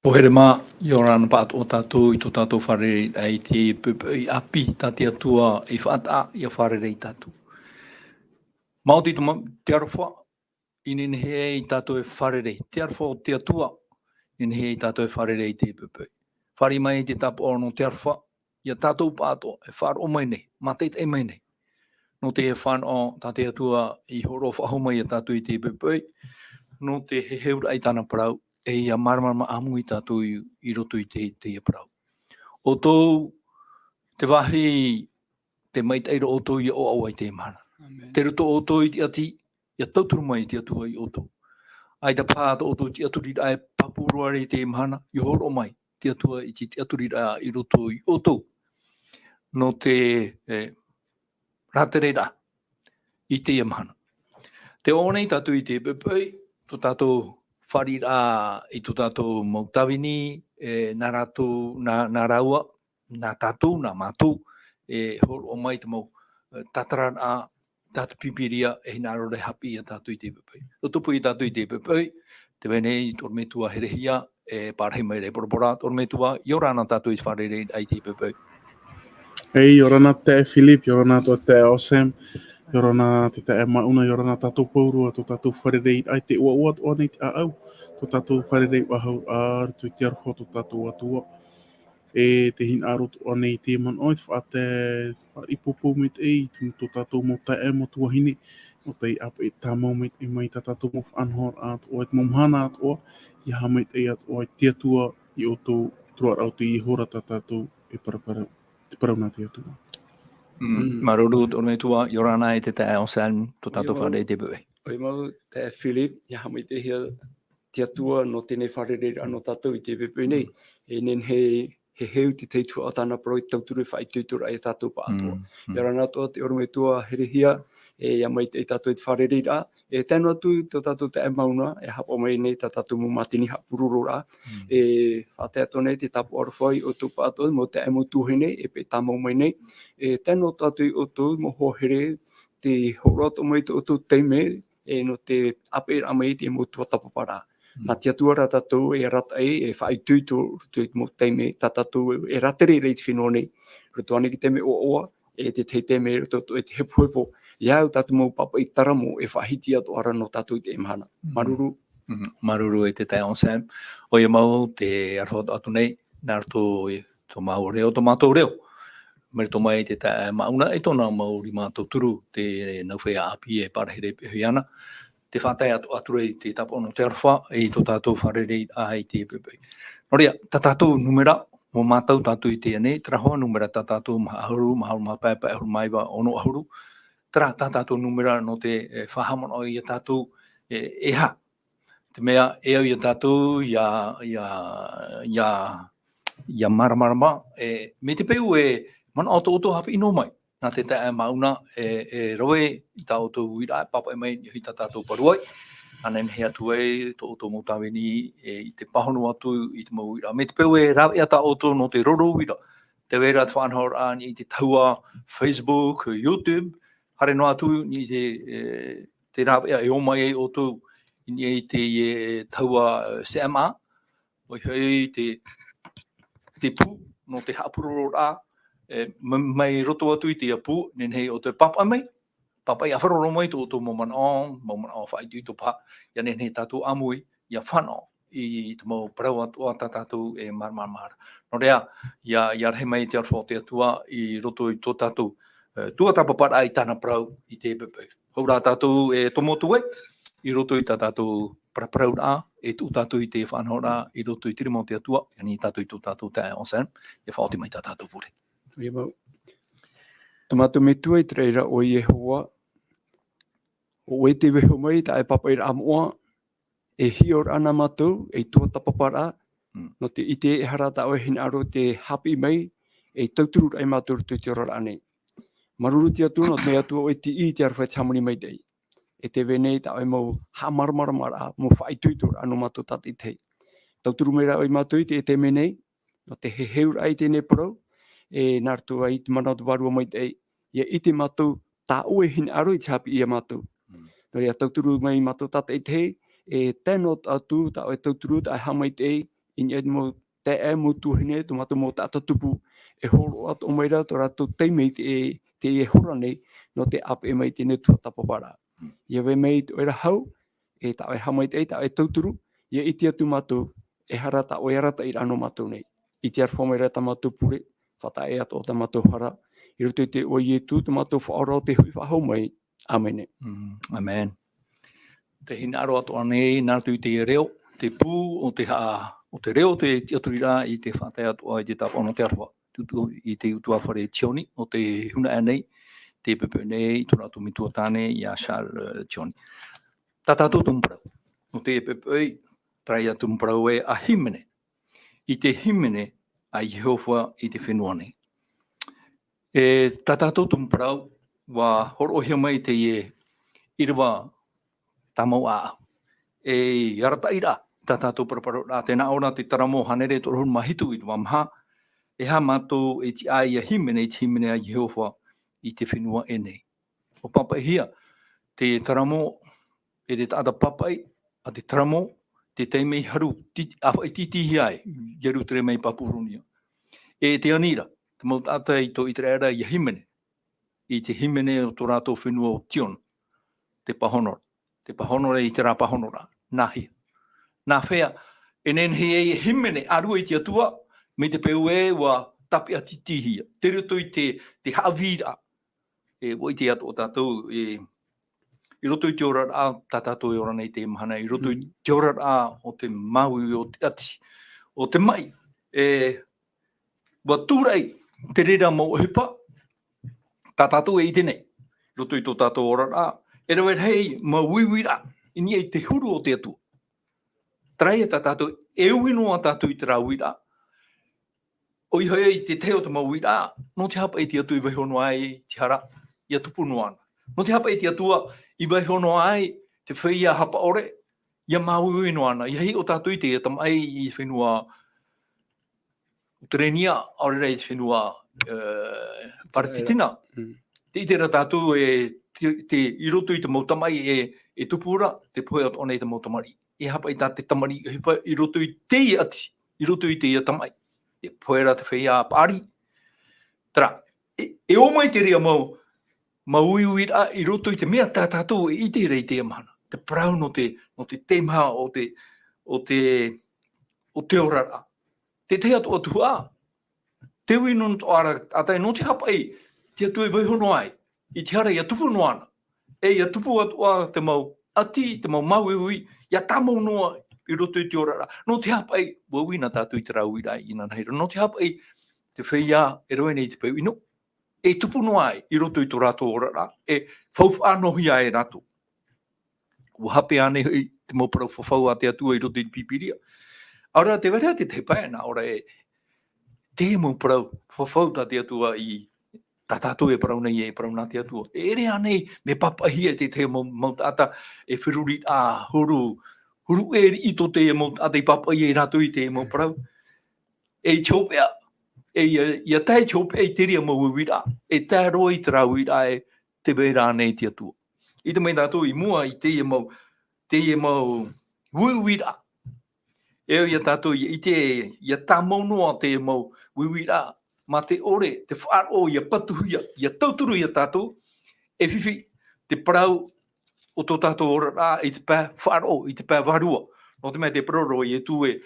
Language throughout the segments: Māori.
Poherema, yoran pat o tatou I to tatou whare ai te pepe I api ta te atua I whaata I a whare rei tatou. Mauti te arwha, inin he I tatou e whare rei. Te arwha o te atua, inin he I tatou e whare rei te pepe. Whare mai te tapu o no te arwha, ia tatou pato e whare o mai nei, mateit e mai nei. No te e whan o ta te atua I horo whahoma I a tatou I te pepe, no te he heur ai tana parau, e ia marama amu I tatou I roto I te parau. O tōu te wahi te maiteiro o tōu I o au ai te mana. Te ruto o tōu I te ati, ia tauturu mai te atua I o tōu. Ai te pāta o tōu te aturira ai papurua rei te mana, I horo mai te atua I te aturira I roto I o tōu. No te raterera I te mana. Te onei tatou I te pepei, to tatou wharira I to tatou mautawini, nā rātou, nā raua, nā tatou, nā matou, horo o mai te mau tatarana, tatapipiria, hina rore hapi I tatou I te pepei. O tupu I tatou I te pepei, te wenei tormetua herehia, pārhei mai rei porapora, tormetua, I orana tatou I wharere ai te pepei. Hei, orana te Philip, orana to te Osem, orana te mauna, orana tatou paurua, to tatou wharerei ai te ua o nei te au, to tatou wharerei wahau ar, tu te arwha to tatou atua, e te hin arot o nei te man oit, whaate wharipopo me te ei, to tatou mo tae mo tuahine, o te apa e tamau me te mai ta tatou mo whanhor at oit momhana at oa, I hamai te at oit te atua I o tō truar au te ihora ta tatou e paraparau. Te parau nā te atua. Maruru tormetua, I orana e te tae o san, to tatou wharere te pepei. Oi mau te Philip, ia hamai te hia te atua no tēnei wharere anō tātou I te pepei nei. E nen he heu te teitua o tāna parau I tauturu whai tuitura ai tātou pa atua. Ia rana toa te ormetua herehia, ia mai te tātou I te wharere rā. E tēnu atu te tātou te mauna, e hapo mai nei ta tātou mo matini hapururo rā. E whate ato nei te tapu arwhai o tō pa atua, mo te emo tūhene, e pe tamau mai nei. E tēnu tātou I o tō mo hohere, te horoto mai te o tō teime, e no te ape amai te mo tuatapapa rā. Nā te atua rā tātou e rata e whai tūto mo teime, tā tātou e ratere rei te whenua nei. Roto ane ki te me o oa, e te teime roto e te hepuhepo. Iau tātou mau papa I taramo e whahiti ato ara no tātou I te emhana. Maruru. Maruru e te tae on Sam. O ia mau te arhoto atu nei, nā rato tō mau reo, tō mātou reo. Mere tō mai te tae mauna e tōna mauri mātou turu, te nauwhea api e parahere pehuiana. Te whātai atu rei te tapo no te arwha, e tō tātou wharerei ai te pepei. Noria, tā tātou numera, mo mātou tātou I te ane, trahoa numera tā tātou mahahuru, mahapaipa ahuru maiwa ono ahuru. Tā tātou numera no te whahamon o I a tātou Eaha. Te mea e au I a tātou ia maramarama, me te peu mana auto hapi ino mai. Nā te tae mauna roe I tā auto wira, papa e mai I tā tātou paruai. Anen he atu tō auto mautawini I te pahonu atu I te mau wira. Me te peu rawe a tā auto no te roro wira. Te wera te whanhor an I te taua Facebook, YouTube, hare no atu ni te rawe a e o mai auto I te taua CMA, o hei te pu no te hapuroro rā, mai roto atu I te apu, nen hei o te papa mai, papa I awharoro mai tō moman o whai tui tō pā, ia nen hei tātou amui, ia whanau I te mau parau atua tā tātou e marmara. No rea, ia rehe mai te arwha o te atua I roto I tō tātou tuatapapa I tāna parau I te pepe. Hau rā tātou e tomotu I roto I tā tātou paraparau rā, e tū tātou I te whanau rā, I roto I tiri mau te atua, ia ni tātou I tō tātou tae onsan, ia whaoti mai tā tātou pure. Ia mau. Tomato me tua I te reira o Iehova, o e te weho mai ta e papa I ra amoa, e hior ana matou, e tuatapaparaa, no te ite e harata o e hin aro te hapi mai, e tauturu ai matou tu te ora anei. Maruru te atu no me atu o e ti I te arwhai tamani mai tei. E te venei ta o e mau hamaramaramara, mo whai tuitur anu matou tati tei. Tauturu mera o I matou I te menei, no te he heur ai tēnei parau, e nārtu ai te manatu warua mai tei, ia I te matou tā ue hin aro I te hapi I a matou. No ia tauturu mai matou tata I tei, e tēnot atu ta o e tauturu ta e hamai tei, in e mo te e mo tuhine tu matu mo tata tupu e horo at o maira to rato te mei te e hora nei no te ap e mei tine tuatapaparaa. Ia we mei o era hau e ta e hamai te ta e tauturu ia iti atu matu e harata o harata i rano matu nei. Iti ar whamera ta matu pure whata e ato o ta matu hara i rutu te o ietu tu matu whaoro te hui whahau mai. Amene. Amen. Te hina aro ato anei nā tui te reo, te pū o te reo te tiaturira i te whatai atoa i te tapono te arwa. I te utua whare tioni o te huna anei, te pepe nei, i tōna atu mitua tāne i a Charles Tioni. Tātātou tumparau, o te pepe trai a tumparau e a himene. I te himene a Iehova i te Fenua nei. E tātātou tumparau wa horohia mai te Irava tamau a. E yarata ira tātātou paraparo rā tēnā ora te taramo hanere tō rohun mahitu i wamha. E ha mātou e ti ai a himene a Iehova i te whenua e nei. O papa hia, te taramo e te toatapapai, a te taramo, te teimei haru, awha i titi hiai, yeru tere mei papurunia. E te anira, te mau tata i tō i te reira i a himene, i te himene o tō rātou whenua o tion, te pahonora i te rā pahonora, nāhia. Nā whea, e nenhe e himene arua i te atua, me te peu e wa tapi a titihia. Te ruto i te Haapiiraa. E wai te ato o tātou, i roto i te ora rā, tātou e ora nei te mahana, i roto i te ora rā o te maui o te ati, o te mai. Wa tūrei, te rera mo hipa, tātou e i tenei. Roto i tō tātou ora rā, e rawe hei ma wiwira, ini e te huru o te atua. Trai e tātou, e uinoa tātou i te rā wira, o i hoi te teo te mawira, no te hapa e te atu i waihono ai te hara, i atupu noana. No te hapa e te atua i waihono ai te whia hapa ore, i a maui noana. I hei o tātou i te tamai i whenua uterenia, aore rei whenua paratitina. Te i te tātou i roto i te mautamai e tupura, te poe ato nei te mautamari. E hapa i tā te tamari i roto i Teie ati, i roto i te tamai. E poera te whea pāri. Tara, e o mai te rea mauiuira i roto i te mea tātou i te rei te amana. Te Parau no te maha o te orara. Te te atu atua. Te wino no ara atai no te hapa ei, te atu e waihono ai. I te hara i atupu noana. E i atupu atua te mau ati, te mau mauiui, ia tamau noa i roto i te orara. No te hapa ei, wawina tātou i te rauira i nanahira. No te hapa ei, te whaia e roe nei te peu ino. E tupu no ai, i roto i tō rātou orara. E whauwhanohi ai rātou. Ua hape ane i te mau parau whawhau a te atua i roto i te pipiria. Aura te wera te te paena, ora e te mau parau whawhau ta te atua i tātou e parau nei e parau nā te atua. E ere anei me papahia te mau tata e whiruri a huru e i tō te mau tata i papahia i rātou i te mau parau. E i chopea, e a tai chopea i te ria mau wira, e tai roa i te rauira e te wera nei te atua. I te mai tātou i mua i te mau wira. E i a tātou i a tāmau noa te mau wira, ma te ore, te whaaro i a patuhuia, i a tauturu i a tātou, e whiwhi te parau o tō tātou ora rā i te pā whaaro, i te pā warua. No te mai te paroro i e tū e,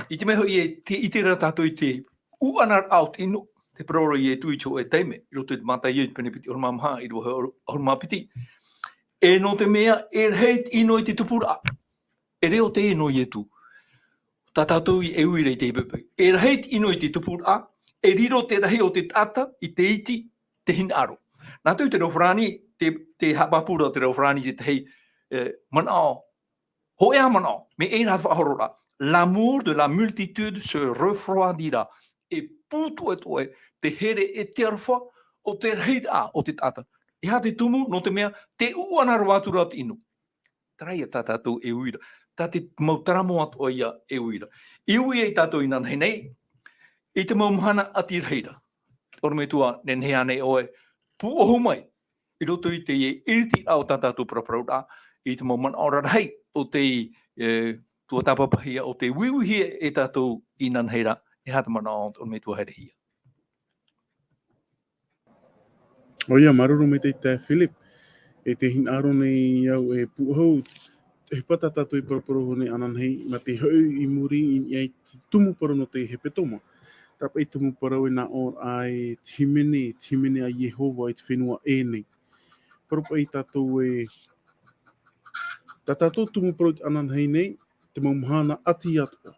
i te meho i te rā tātou i te uanar out ino, te paroro i e tū i tō e teime, i roto i te mātai i te penepiti o mamaha, i roha o mapiti. E no te mea, e reit ino i te tupura. E reo te ino i e tū. Tā tātou i e uire i te ipepe. E reit ino i te tupura, e riro te rahi o te tata, i te iti, te hinaro. Nā tau te rauwhrani, te hapapura te rauwhrani te hei manao, hoea manao, me e rā whahorora. L'amour de la multitude se refroidira. E putu e toe, te here e te arwha o te reira o te tata. E ha te tumu, no te mea, te uana rawātura ati inu. Tarai a tā tātou e uira. Tā te mautaramo atu ia e uira. I ui e tātou i nanhei nei, i te maumahana ati reira. Ora me tua, nenhea nei oe, pu ohu mai, i roto i te iriti au tā tātou paraparau rā, i te maumana ora rei o te tuatapapa hia o te wiuhi e tatou inan heira e hata mana o me tua here hia. Oia, maruru me te Philip. E te hin aro nei au e puhau. Te hipata tatou I paraparo hone anan hei, ma te hau I muri I ai tumu para no te hepetoma. Tapa I tumu parau e na or ai himene a Iehova I te Fenua e nei. Parapa I tatou e... Ta tatou tumu parau I anan hei nei, te maumahana ati atua.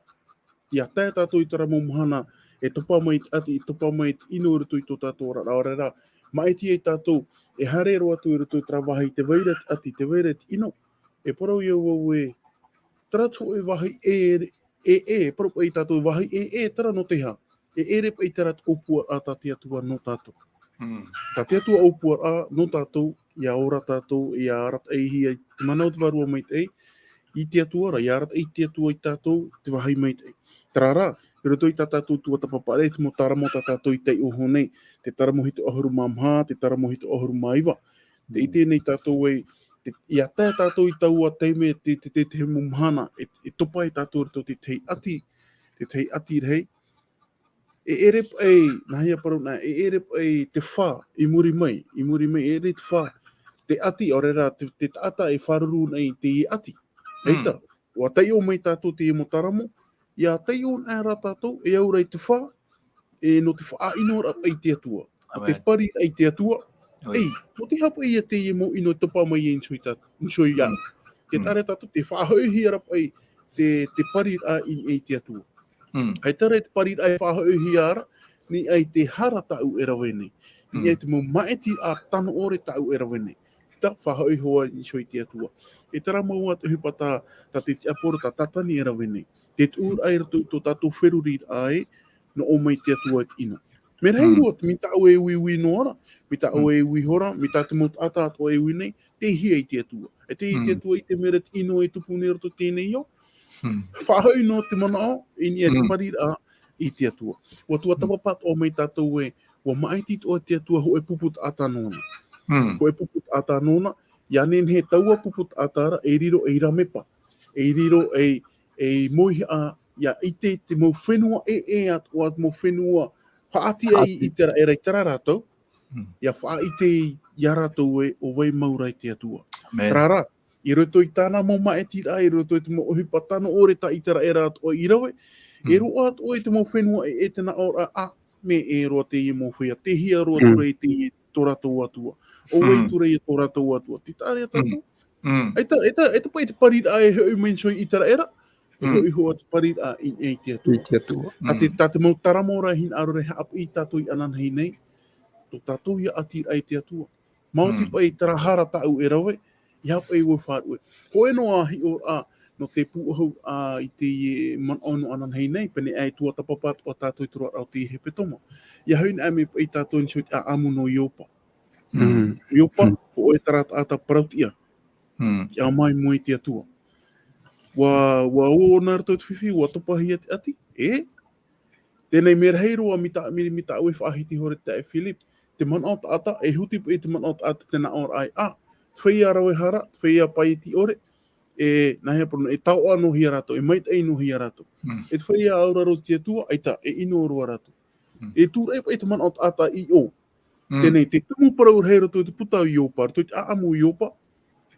Ia tae tatou I tara maumahana e topa mai ati, I topa mai ino rutu I tō tatou rara. Maiti e tatou e harero atu I rutu I tara wahi te veirat ati, te veirat ino. E parau I au e tarato e wahi parau I tatou wahi tara no te ha. E repa I tara opua a ta te atua no tatou. Ta te atua opua a no tatou, ia ora tatou, ia arat eihi ai te manau te varua mai te I te atua ra, ia arat ei te atua I tatou, te wahi mai te Tarara, I roto I ta tatou tuatapapa te mo taramo ta tatou I te uho nei, te taramohito ahuru mamha, te taramohito ahuru maiwa. Te I tēnei tatou e, ia tae tatou I taua teime te mumhana, e topa I tatou roto te tei ati rei. E erep ei, nahia parau na, e erep ei te whā, I muri mai, e re te whā. Te ati, orera, te taata e wharuru nei te ati. Eita, wa tei o mai tatou te mo taramo, ia tei o nā tatou, e aura I te whā, e no te wha inora ai te atua. O te pari ai te atua, ei, no te hapa ia te mo ino topa mai e nsoi ia. Te tare tatou, te whahauhi arap ai te pari ai te atua. Hei tare te pari ai whahauhi ara, ni ai te hara tau e rawene. Ni ai te mo maeti a tano ore tau e rawene. Ta whahauhi hoa nsoi te atua. E tara maua te hupata ta te aporo ta tatani e rawene. Te tuur ai rato tō tatou wherurit ai, no o mai te atua ino. Me rei roa, mi tau e ui noara, mi tau e ui hora, mi tau te mot ata ato e ui nei, te hia I te atua. E te I te atua I te meret ino e tupu ne rato tēnei o. Whahau no te manao, ini e te parira I te atua. Wa tuatapapat o mai tatou e, wa maitit o te atua ho e puput ata nona. Ho e puput ata nona, ia nen he taua puput atara, e riro e ramepa. E riro e mohi a, ia ite te mo whenua atua, mo whenua, haati ai I tera e rei tara rātou, ia wha ite I rātou e o wei maura I te atua. Trara, I roto I tāna mo maetira, I roto I te mo ohipatano ore ta I tera e rātou I rawe, e roa atua I te mo whenua e tena ora a, me e roa te I mo whea, te hia roa ture I te I tō rātou atua. O wei ture I tō rātou atua. Ti tāre a tātou? Eta pai te parira e heu mensoi I tera era, e hoi hoa te parira I te atua. A te mau taramora hin arore haapu I tātou I anan hei nei, tō tātou ia atira ai te atua. Mauti pai tara hara tau e rawe, I hapa I ua whārue. Ko eno a hi o a, no te puahau a I te man ono anan hei nei, pene ai tuatapapa o tātou I tura au te hepetoma. Ia haun a me pai tātou ni soit a amu no iopa. Iopa, ko e tara ata parautia. Kia mai moi te atua. Wa o nā rato te whiwhi, wa topahi ati ati, Tēnei mera heiroa mi ta ue whaahiti hore te Philip, te manao ata, e hutipu te manao ata tēnā ora ai, twhia rawe hara, twhia pai ti ore, e nahia prono, e tau ano hia rato, e mait ei no hia rato. E twhia auraro te atua, aita, e ino roa rato. E tūra e te manao ata I o. Tēnei, te tumu parau heiro tō te putau I opa, tō te aamu I opa,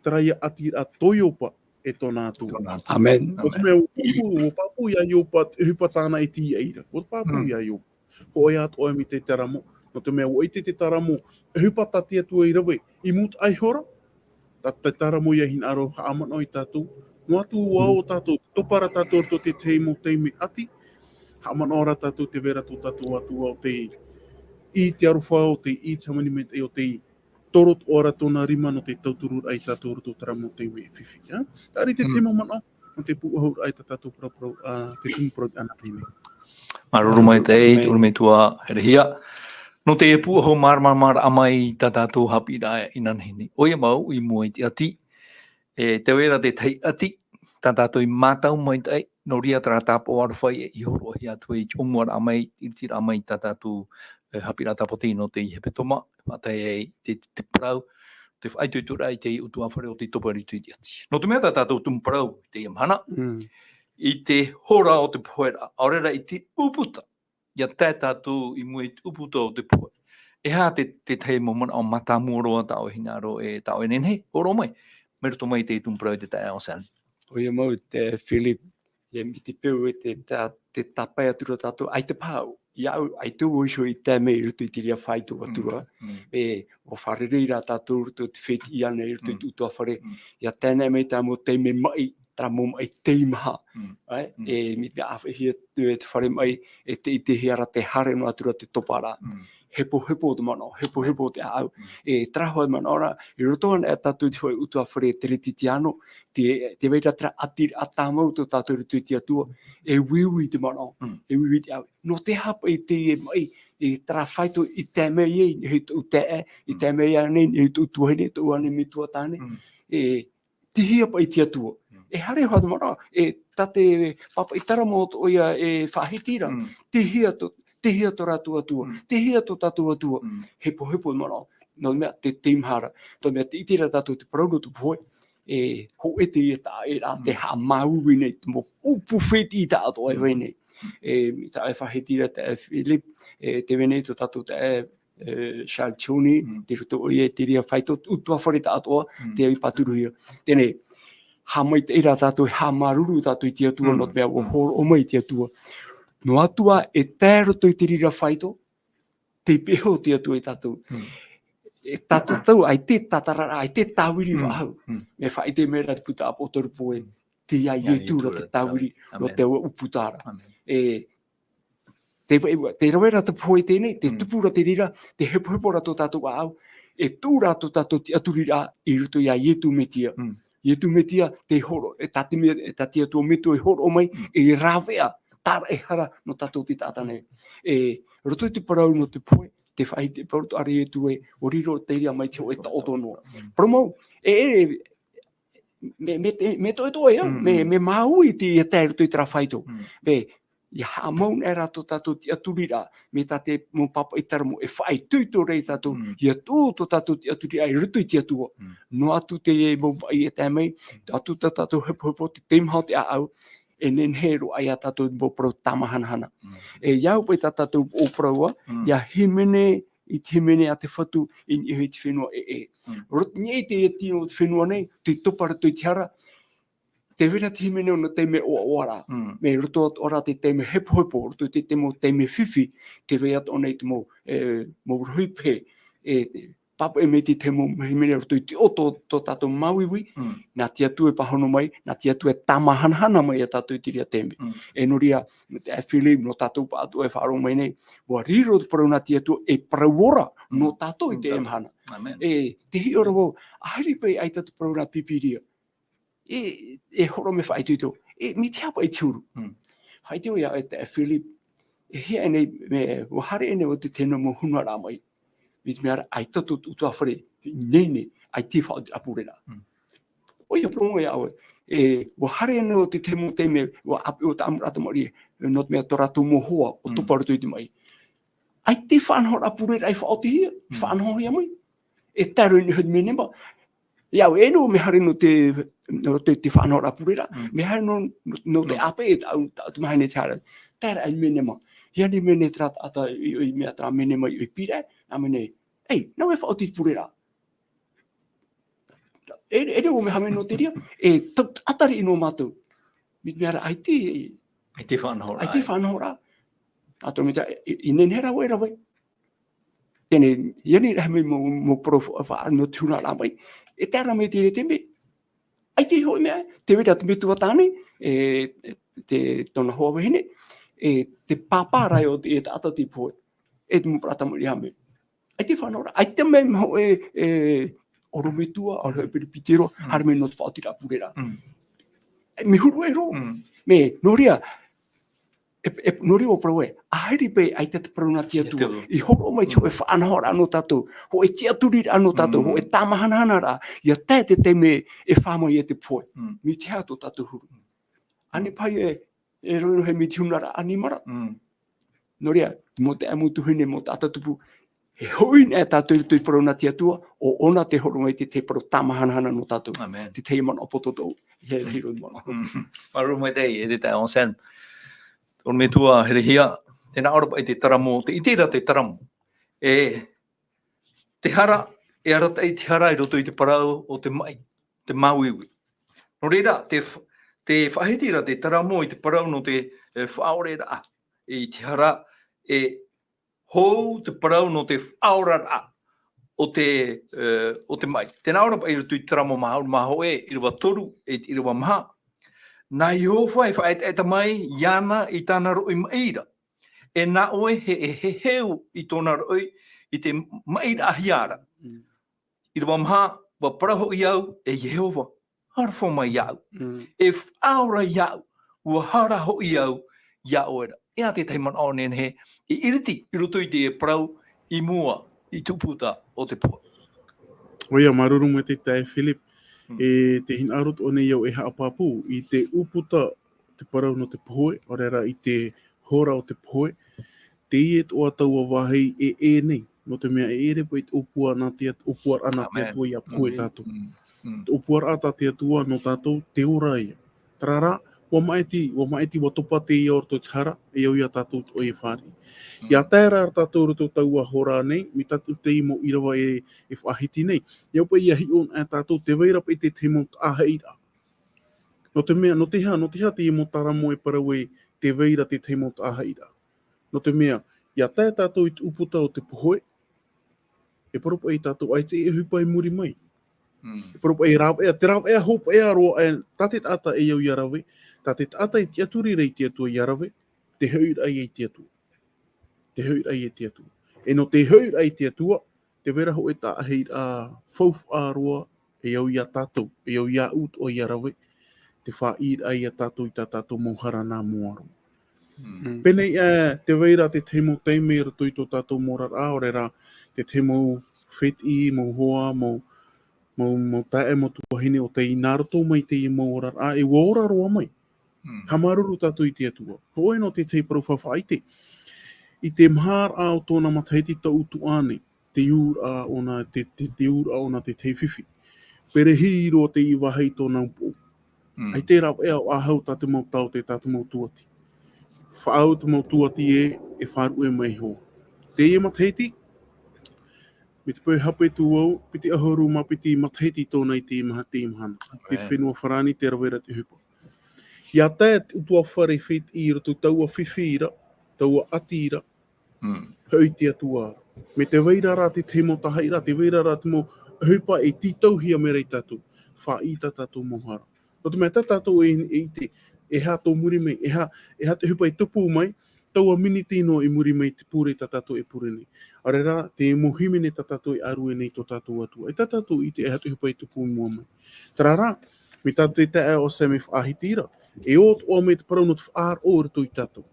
traia atira tō I opa, e tōna atua. Amen. O te mea, o papu ia iopa, hupatana I ti eira. O te papu ia iopa. Ko e ato mi te taramo. No te mea, o ite te taramo, hupata te atua I rawe. I mut ai hora, te taramo ia hin aro haamano I tātou. No atu wao tātou, topara tātou to te teimo teime ati. Haamano ora tātou te vera tō tātou atu o te I te arowhao, te I te hamanimete o te torot ora tōna rima no te tauturur ai tātou roto taramo te we whiwhi. Tari te temo mana, no te puahur ai tātou parau, te tumu parau ana pene. Maruru mai te ei, uru me tua herehia. No te e puaho marmar amai ta tātou Haapiiraa inan hini. Oia mau I mua I te ati. Te wera te tei ati, ta tātou I matau mai te ei. No ria tara tāpo arwhai e Iehova hi atu e umuara amai, tira amai ta tātou Haapiiraa Sabati no te hepetoma. Matai e te Parau, te whaitui tura I te utu awhare o te topari tui te ati. No te mea ta tātou tumu Parau, te iamhana. I te hora o te poera, aurera I te uputa. Ia tātou I mui te uputa o te poe. Eaha te tei momana o matamuroa tau hinaro e tau e nenei, oro mai. Meruto mai te tumprau te tae o sali. O ia mau te Philip, ia mi te peu e te tapai atura tātou, ai te pāu. Iau, ai tū oisho I te mei rutu I te ria whaitu atura. O wharereira tātou rutu te wheti I ane rutu I utua whare. Ia tēnei mei tā mo te me mai, tā mo mai te maha. Mi te awhihia tu e te whare mai, e te I te hiara te hare no atura te topara. Hepo te mana, hepo te au. E trahoi mana ora, I roto ana e tātou te hoi utua whare te reti te ano, te weira tra atir atamau tō tātou rutu te atua, e wiwi te mana, e wiwi te au. No te hapa I te e mai, e tra whaito I te mei e, I tu te e, I te mei ane, I tu tuhene, tu ane me tuatane, e te hia pa I te atua. E hare hoa te mana, e tate papa I taramo o ia e whahitira, te hia to rātua atua, te hia to tātua atua, hepo mana, no mea te teimhara, no mea te itira tātua te parauno tu poe, e ho e te rā te ha mauwi nei, te mo upu wheti I tātua e wene, mi ta e whahitira te e Philip, te wene to tātua te e Shalchoni, te ruto o e te ria whaito, utua whare tātua, te i paturuhia, tēnei, ha mai te ira tātou, ha maruru tātou I te atua, not mea o horo o mai te atua. No atua e tēroto I te rira whaito, te peho te atua I tātou. E tātou ai te tatarara, ai te tāwiri wahau. Me whai te mera te puta apo toru poe, te ia I tura te tāwiri no te uputara. Te rawera te poe tēnei, te tupura te rira, te hepo rato tātou au, e tū rato tātou te aturira I ruto ia ietu metia. Ietu metia te horo, e tati atua meto e horo o mai, e rawea, tāra e hara no tātou te tātane. E roto te parau no te poe, te whai te parau are e tu e, o riro te ria mai te o e taotonoa. Promau, me toi toi, me maui te I te roto I te rawhaito. Ia ha maun e rato tātou te aturira, me tate mo papa I taramo, e whai tuito rei tātou, ia tū to tātou te aturira, I ruto I te atua. No atu te e mo bai e tēmei, atu tātou hepo te teimhau te au, e nen hero ai a tātou mo prau tamahanahana. E iau pai tātou o praua, ia himene, I te himene a te whatu, I Iehova te whenua e. Rot nei te e tino te whenua nei, te toparato I te hara, te wera te himene o te me o ora, me roto ora te me hepo, roto te mo te me whiwhi, te wea o nei te mo ruipe, papa e me te mo himene roto I te oto to tātou mauiwi, nā te atu e pahono mai, nā te atu e tamahanahana mai a tātou te ria teme. E noria, te Philip, no tātou pa atu e whaaro mai nei, wa riro te parau nā te atu e parauora no tātou I te emhana. Te hi ora wau, ahari pai ai tātou parau nā pipiria. E horo me whaituito, mi te hapa I tiuru. Whaitio ia e te Philip, e hia e nei, me wahare e nei o te tēnā mo huna rā mai. Mi te meara, ai tatu utua whare, nei, ai te whao te apurera. O ia promo ia aue, wahare e nei o te temo te me, wa api o te amurata mori, not mea toratu mo hoa, o tuparutu I te mai. Ai te whanhor apurera ai whao te hia, whanhor hia mai. E taro ni hud me nemba, Iau, e no me hare no te whanau rapurera, me hare no te ape e tu mahane te hara. Tēra ai mene ma. Ia ni mene tra ata I mea tra mene ma I pire, a mene, ei, nau e whaoti purera. E reo me hame no te ria, e atari ino mātou. Mi mea ai te whanau ra. Ato me ta, I nenhera wera wai. Tēne, ia ni rahme mo prof, no tuna rā mai. E tēra me te teme, ai te hoi mea, te wera te metua tāne, te tona hoa wahine, te pāpārai o te ata te poe, e te muprata mori hame. Ai te whanora, ai te mei mho oro metua, oro e peripitero, hare me no te whaotira purera. Me huru e ro, me noria, nori o prawe, aheri pe ai te paruna tia tua, I horo mai tō e whanahora anō tātou, ho e tia turira anō tātou, ho e tāmahanahana rā, ia te me e whamai e te poe, mi te hao tō tātou huru. Ane pai e roino he mi te hunara animara. Noria, mo te amu tuhine mo tātatupu, he hoi nea tātou tui parau na te atua, o ona te horongai te parau tamahanahana no tātou. Amen. Te teie mana opoto tau, he hiro mana. Maru mai tei, e te tai onsen. O me tua here hia, tēnā ora te taramo, te itira te taramo. Te hara, e arata i te hara i roto i te parau o te mai, te mauiwi. No reira, te whahitira te taramo i te parau no te whaorera i te hara, hou te parau no te whaorera o te mai. Tēnā ora i roto i te taramo maho Irava toru, Irava maha. Nā Iehova e whaeta mai iana i tāna roi maira. E nā oe he heu i tōna roi i te maira ahiara. Irava maha, wa paraho i au e Iehova. Harfo mai iau. E whaora iau, ua hara ho i au, iau era. Ea te taimana o nen he, i iriti, i roto i te parau, i mua, i tuputa o te poa. Oia, maruru me te tae Philip. E te hin arut o nei au e haapapu i te uputa te parau no te pohoe, o reira i te hora o te pohoe. Teie toa taua wahei e nei, no te mea e ere pa i te upuar ana te atua i a poe tātou. Te upuar ata te atua no tātou te ora ia. Tarara, wa maeti wa topa te ia orto te hara, e au ia tātou o e whāri. Ia tēra ar tātou roto taua hora nei, mi tātou te imo Irava e whahiti nei. Iau pa ia hi on a tātou te weira pa i te te mo Haapiiraa. No te mea, no te ha te imo taramo e parau e te weira te te mo Haapiiraa. No te mea, ia tē tātou i te uputa o te pohoe, e paropa i tātou ai te e hupa e muri mai. E paropa e rāwa ea, te rāwa ea hopa ea roa e tate tata e au iarawe, tate tata i te aturi rei te atua iarawe, te heur ai e te atua. Te heur ai e te atua. E no te heur ai te atua, te vera ho e tā hei a fauf a roa e au ia tātou, e au ia ut o iarawe, te wha ir ai a tātou i tā tātou mohara nā moaro. Penei te weira te temo teime rato i tō tātou morar a orera, te temo wheti, mo hoa, mo tae mo tuahine o te inaroto mai te i morar a, e wora roa mai. Hamaruru tātou i te atua. Hoe no te te parowhawhaite. I te mahar a o tōna matahiti tau tuane, te ur a ona te ur a ona te whiwhi. Pere hiro te iwa hei tōna upo. Ai te rau ea o ahau tātou mau tau te tātou mau tuati. Whaau te mau tuati e wharu e mai hoa. Teie matahiti, me te pui hape tu au, piti ahoru ma piti matahiti tōna i te maha te imahana. Te whenua wharani, te rawera te hupa. Ia tae utua whare whet i roto taua whiwhira, taua atira, hau te atua. Me te weira rā te temo tahaira, te weira rā te mo hupa e titauhia me rei tātou, wha i tā tātou mohara. No te mea tā tātou e te e ha tō muri mai, e ha te hupa i tupu mai, taua miniti no i muri mai te pūre tā tātou e pūre nei. Arera, te mo himene tā tātou e arue nei tō tātou atua. E tā tātou i te e ha te hupa i tupu mua mai. Tarara, me tā te tae o seme whaahitira, e o me te parau no te whaar o rito i tātou.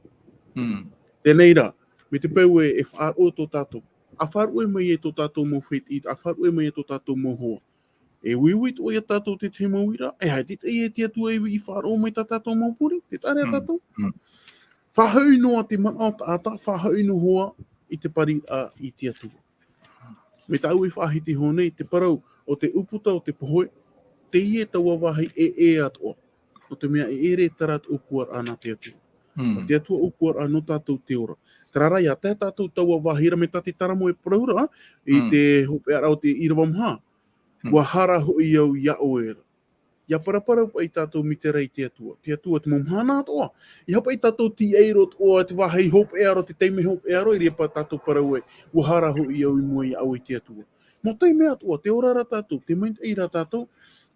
Tēnei rā, me te peu e whaar o tō tātou. A whaar ue mai e tō tātou mo whet i, a whaar ue mai e tō tātou mo hoa. E wiwit o ia tātou te te mauira, e hai te te atua i whaar o mai tā tātou mau puri, te tare a tātou. Whahau noa te mana o tāta, whahau no hoa i te pari a i te atua. Me tau i whahiti honei, te parau o te uputa o te pohoe, te ie taua wahi e atoa. O te mea e ere tarat upuar ana te atua. O te atua upuar ano tātou te ora. Tarara ia te tātou taua wahira me tate taramo e praura, i te hope arau te Irava maha. Wa hara ho i au ia oera. Ia parapara pa i tātou mi te rei te atua. Te atua te mamhana atoa. Ia pa i tātou ti eirot o te wahei hope aro, te teime hope aro, i rea pa tātou parau e. Wa hara ho i au i mua i au i te atua. Mo teime atoa, te orara tātou, te maint eira tātou,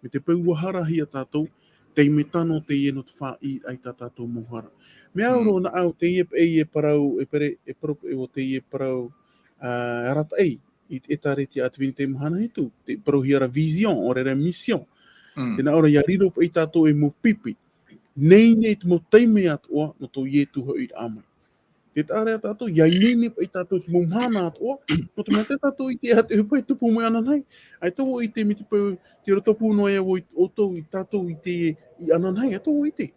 me te pau wa hara hia tātou, teime tano te ieno te wha i ai tā tātou mohara. Me auro na au te ie parau, e parau e o te ie parau rata ei. I te tare te atvini te mohana hitu, te parohiara vision, o rera mission. Tēnā ora ia riro pa i tātou e mo pipi. Nei nei te mo teime atoa, no tō ie tuha i amai. Te tare a tātou, ia nei pa i tātou te mo mohana atoa, no te mea te tātou i te hate hupai tupu mai ananai. Ai tō i te mi te pau, te rotopu noa ea o tō i tātou i te i ananai, ai tō i te.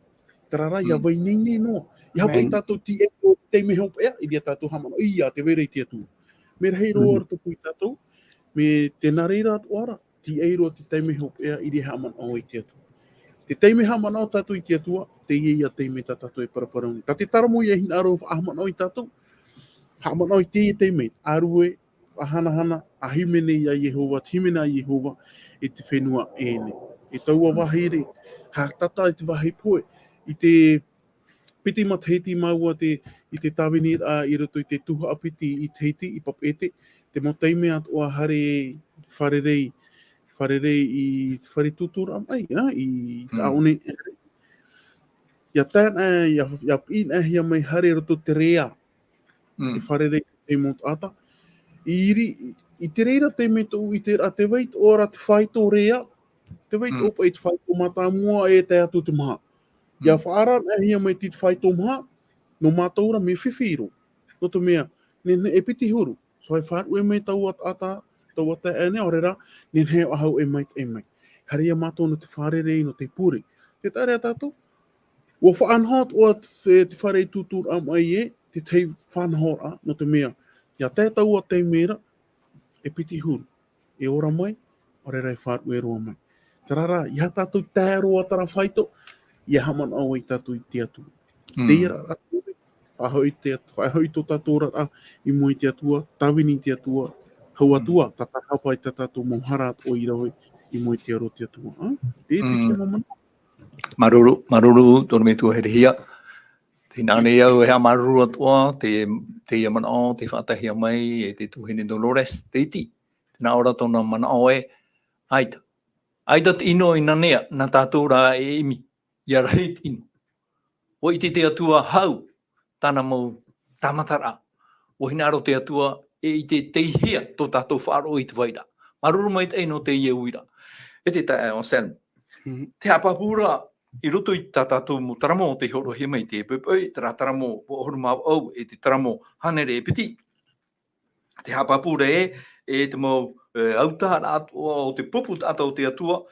Tarara, ia vai nei noa. Ia pa i tātou ti e o teime hopa ea, i rea tātou hamana, ia te wera i te atua. Me rei roa ar tupu I tatou, me tēnā reira atu ara, ti eiro te teime hopea I re haman o I te atu. Te teime haman o tatou I te atua, Teie ia teime ta tatou e paraparau. Ta te taramo ia hina aro haman o I tatou, haman o I Teie teime, arue, hana a himene ia Iehova, himene a Iehova, e te Fenua ene. E taua wahire, ha tata I te wahi poe, I te piti matahiti maua I te tawini I roto I te tuha apiti I te hiti, I papete, te mo teime atua hare wharerei I whare tutura mai, I taone. Ia tēnā, ia pina hia mai hare roto te rea, I wharerei te mo ata. I te reira te metu I te wait ora te whaito rea, te wait opa I te whaito mata mua e te atu te maha. Ia whaara hia mai te whaito maha, no mātaura me whiwhiro. No to mea, ne e piti huru. So ai wharu e mai tau ata, tau ata e nea orera, ne hea ahau e mai. Hare ia mātou no te wharerei no te puri. Te tare a tātou, ua whaanhot o te wharei tutur am ai e, te tei whanhora no te mea. Ia tētau a te mera, e piti huru. E ora mai, orera e wharu e roa mai. Tarara, ia tātou tēro a tara whaito, ia haman au I tātou I te atu. Teie rara, whahoi to tātou rara, I moi te atua, tawini te atua, hau atua, tatahapa I tātou mohara o I rawe, I moi te aro te atua. Te kia mamana. Maruru, tōna me tua herehia. Te nāne au hea maruru atua, te mana o, te whatahia mai, e te tuhine Dolores, te iti. Tēnā ora tōna mana o e, aita. Aita te ino I nanea, nā tātou rā e imi, ia rei te ino. O I te atua hau, tāna mau tamatara. O hina aro te atua, e I te teihia, tō tātou whaaro I te waira. Maruru mai te ino te ie uira. E te tae o sen. Te Haapiiraa I roto I tā tātou mo taramo o te horo he mai te pupui, te rataramo o horu mau au e te taramo hanere e piti. Te Haapiiraa e te mau autahara atua o te pupu tata o te atua,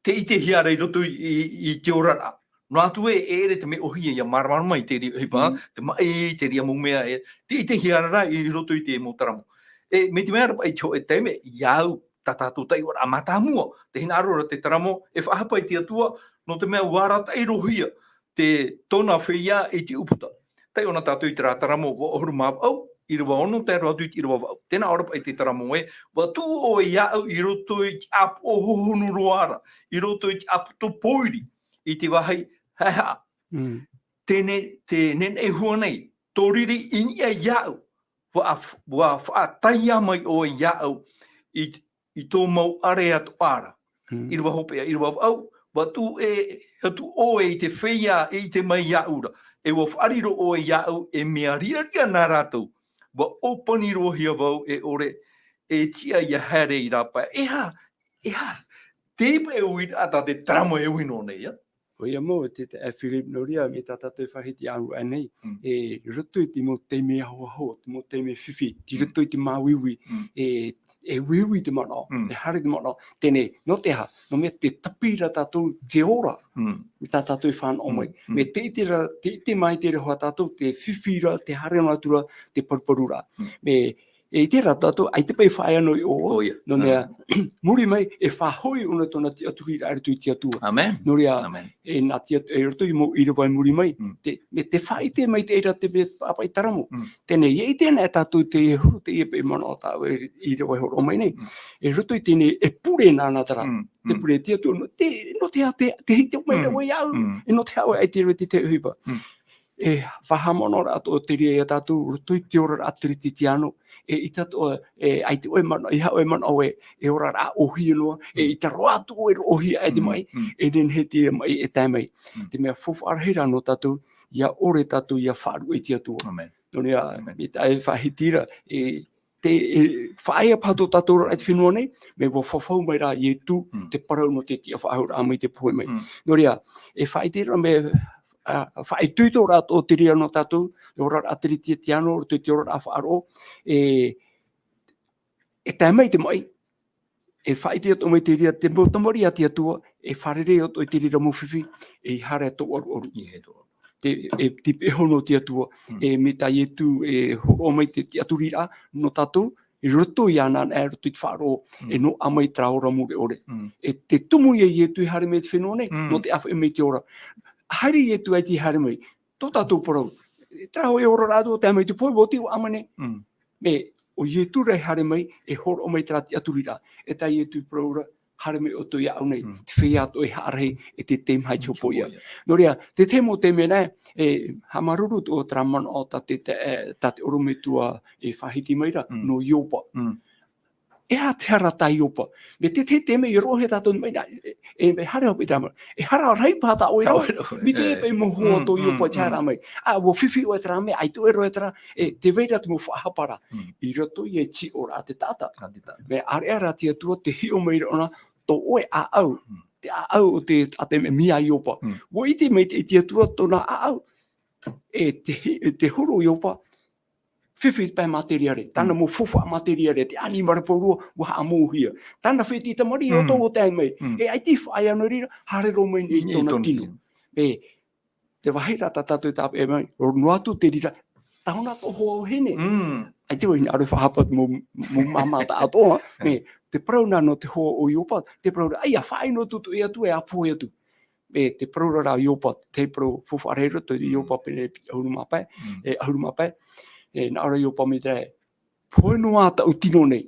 te I te hiara I roto I te orara. No atu e ere te me ohia ia maramara mai te hipa, te mai te ria mumea e, te I te hiara I roto I te mo taramo. E me te mea rapa I teo e teime, iau tā tātou tai ora a matamua, te hina arora te taramo, e whahapa I te atua, no te mea warata I rohia, te tōna whia I te uputa. Tai ona tātou I te rātaramo o ohuru māu au, I rewa ono te roatu I te rewa au. Tēnā orapa I te taramo e, wa tū o e iau I roto I te apu o hohonu roara, I roto I te apu to poiri, I te wahai, haha, te nene hua nei, tōriri inia iau, wa whaataia mai o e iau I tō mau are atu ara. I rewa hopea, I rewa au, wa tū e hatu o e te whia I te mai iaura. E wa whariro o e iau e mea ria nā rātou. Wa opani rohia wau e ore e tia ia here I rāpai. Eha, tepe e ui ata te tramo e ui no nei, ya? O ia mo, te Philip Noria, me tā tātou whahiti aru anei, e roto I te mo teime ahoa, te mo teime whiwhi, ti roto I te māwiwi, e wiwi te mana, e hare te mana, tēnei, no te ha, no mea te tapira tātou te ora, me tā tātou I whāna omai. Me te mai te rehoa tātou, te whiwhira, te hare natura, te parparura. Me e te rā tātou, ai te pai whae anō I o, no mea, muri mai, e whahoi una tōna te aturira aritu I te atua. Amen. No rea, Amen. e nā te atu, e rato I mo I rawai muri mai, me te whae te mai te eira te me apai taramo. Tēnei, e tēnei tātou te e huru, te e pe mana o tāu I rawai horo mai nei. E rato I tēnei, e pure nāna tara. Te pure te atua, no te hea te hite o mai rawa I au, e no te hau ai te reti te uhipa. E whahamano rato o te rea e tātou, rato I te ora atiri te ano, e I tātou, ai te oe mana, I hao e mana oe, e ora rā ohia noa, e I te roatu oe ohia e te mai, e nen he te mai e tai mai. Te mea whawharahira no tātou, ia ore tātou, ia wharu e te atua. No rea, me tai whahitira, te whaia pato tātou rai te whenua nei, me wa whawhau mai rā I tu, te parau no te tia whaahura a mai te puhe mai. No rea, e whaitira me whae tuito rato o te rea no tātou, e ora atiri te ano, o te ora a whaaro, e tai mai te mai, e whaite ato mai te rea, te motamari a te atua, e wharere ato I te rea mawhiwhi, e hare ato oru. Te pehono te atua, e me tai e tu, e horo mai te aturira no tātou, I roto i ana e roto i te whaaro e no amai traora mure ore. E te tumu e tui hare me te whenua nei, no te awha e me te ora. Hari e tu ai ti hare mai, tō tātou Parau. Trao e ora rātou te amai te poi woti o amane. Me o i tu rei hare mai e horo o mai trati aturira. E tai e tu Parau hare mai o tui au nei, te whea ato e haarei e te teim hai tio poia. No rea, te temo te mena e hamaruru o traman o tate orometua e whahiti maira no iopa. E ha te hara tai iopa. Me te teme i rohe tātou maina e hare hopi tāma. E hara rei pāta o i rohe. Mi te epe moho tō iopa te hara mai. A wo whiwhi o e tera me, ai tu e rohe tera, e te veira te mo whahapara. I roto i e ti ora te tata. Me are ara tia tua te hi o meira ona tō oe a au. Te a au o te ate me mia iopa. Wo iti mei te tia tua tōna a au. E te horo iopa. Whiwhi pē materiare. Tana mo fufa materiare. Te ani maraporua wa a mōhia. Tana whiti te mari o tō o te mei. E ai ti whai anu rira. Hare ro mei i tōna tino. E te wahira tātou tāpe e mei. Rono atu te rira. Tauna tō hoa o hene. Ai te wahina aru whahapat mo mama ta atoa. Me te prauna no te hoa o iopa. Te prauna. Ai a whai no tutu e atu e a pō e atu. Me te prauna rā iopa. Te prau fuwhareiro to iopa pene ahuru mapai. E ahuru mapai. E nā ora iopa me te Fenua ta utino nei.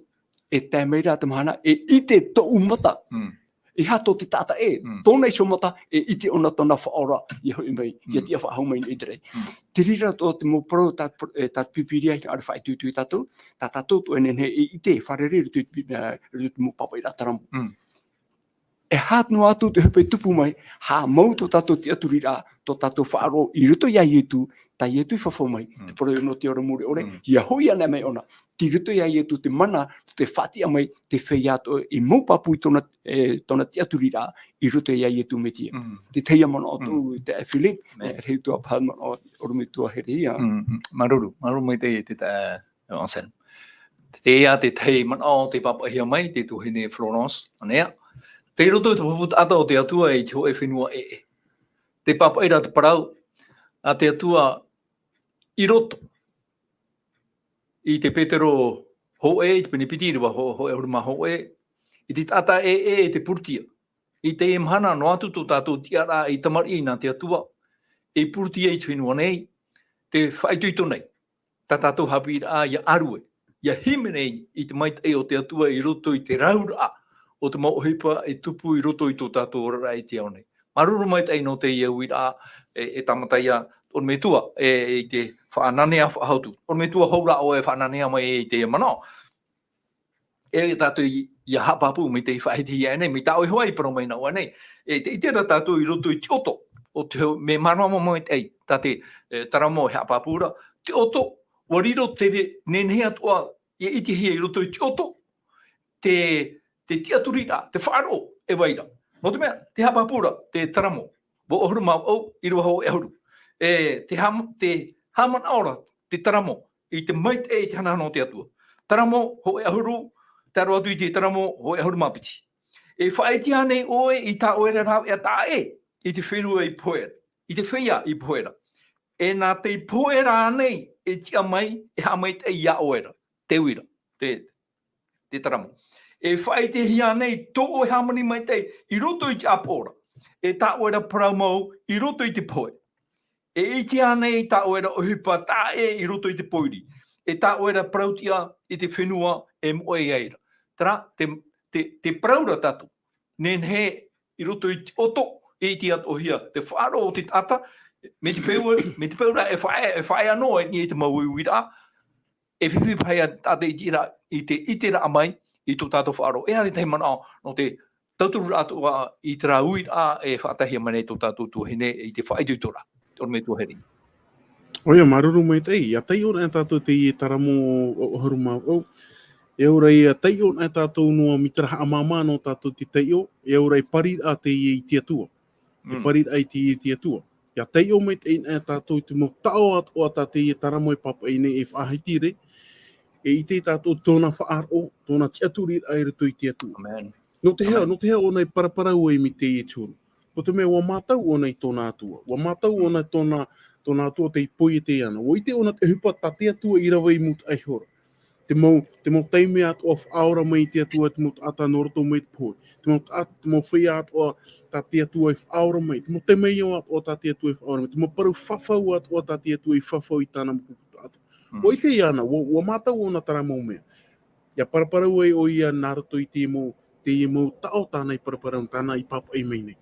E te meira te mahana. E ite tō umata. I hato te tata e. Tōnei so mata e ite ona tōna whaora. I hoi mei. Ia tia whahau mei i tere. Te rira tō te mo pro tat pipiria ki ara whai tūtui tātou. Tā tātou tō enen he e ite wharere rutu mo papa i rataramu. E hātno atu te hupe tupu mai. Ha mau tō tātou te aturi rā. Tō tātou whaaro i ruto ia ietu. Tai e tui whawhau mai, te poroi no te ora muri ore, ia hoi ana mai ona, ti rito ia e tu te mana, te whati a mai, te whei ato, i maupapui tōna te aturi rā, i rito ia e tu me tia. Te teia mana o tū, te Philip, rei tua pāma o orumi tua here ia. Maruru mai te onsen. Te ea te tei mana o te papahia mai, te tuhine Florence, anea. Te roto te puput ata o te atua e te hoe whenua e. Te papaira te Parau, a te atua i roto. I te Petero ho i te penipiti riwa ho e huruma ho I te tata e te purtia. I te mhana no atu tō tātou tiara i tamari nā te atua. E purtia i te whenua nei. Te whaituito nei. Tā tātou Haapiiraa ia arue. Ia himene i te maitai o te atua i roto i te raura. O te mauhipa e tupu i roto i tō tātou ora i te au nei. Maruru maitai no te iauira e tamataia. On me tua e te whaananea whahautu. On me tua haura o e whaananea mai e te manao. E tātou i hapapu me te whaiti ia nei. Me tāo i hoa i paromaina o nei. E te itera tātou i roto i te oto. O te me marama mai tei. Tā te taramo he hapapura. Te oto. Wariro te nenhea toa i iti hia i roto i te oto. Te tiaturira. Te whaaro e waira. No te mea. Te hapapura. Te taramo. Bo ohuru mau au. I rua hau e huru. Te haman ora, te taramo, i te mait e te hanano te atua. Taramo, ho e ahuru, taro atu i te taramo, ho e ahuru mapiti. E whaiti anei oe i tā oera rau e tā i te whenua i poera, i te whea i poera. E nā te poera anei e tia mai, e ha mai te ia oera, te uira, te taramo. E whaiti hi anei tō o hamani mai te i roto i te apora. E tā oera Parau mau i roto i te poera. E iti anei tā oera ohipa tā i roto i te poiri. E tā oera prautia i te whenua e moe eira. Tara, te praura tatu. Nen he i roto i te oto e iti atohia. Te whaaro o te tata, me te peura e whae anō e ni e te mauiwira. E whiwhi paia tate i te itera amai i tō tātou whaaro. E hati te mana no te tauturu atua i te rauira e whaatahia mane tō tātou tuhine i te whaetuitora. Or me tuheri. Oia, maruru mai tei. Ia tei ona e tātou te i taramo o haruma au. E ora ia tei ona e tātou noa mitara haamama no tātou te tei o. E ora i pari a te i te atua. E pari a te i te atua. Ia tei o mai tei e tātou te mo tao atu a tā te i taramo e papa i ne e whahitire. E i te tātou tōna whaaro, tōna te aturi a e ruto i te atua. Amen. No te hea ona i paraparau e mi te i tūru. O te mea, wa matau ona i tōna atua. Wa matau ona tōna atua te ipoi e te ana. O i te ona te hupa ta te atua i rawa i mutu ai hora. te mau teime atua whaora mai te atua te mau ata noroto mai te poi. Te mau whia atua ta te atua i whaora mai. Te mau te mei o atua ta te atua i whaora mai. Te mau paru whawhau atua ta te atua i whawhau i tāna mukuputa atua. O i te iana, wa mātau o na tara mau mea. Ia paraparau e o ia nārato i te mau tao tāna i paraparau tāna i papa i mei nei.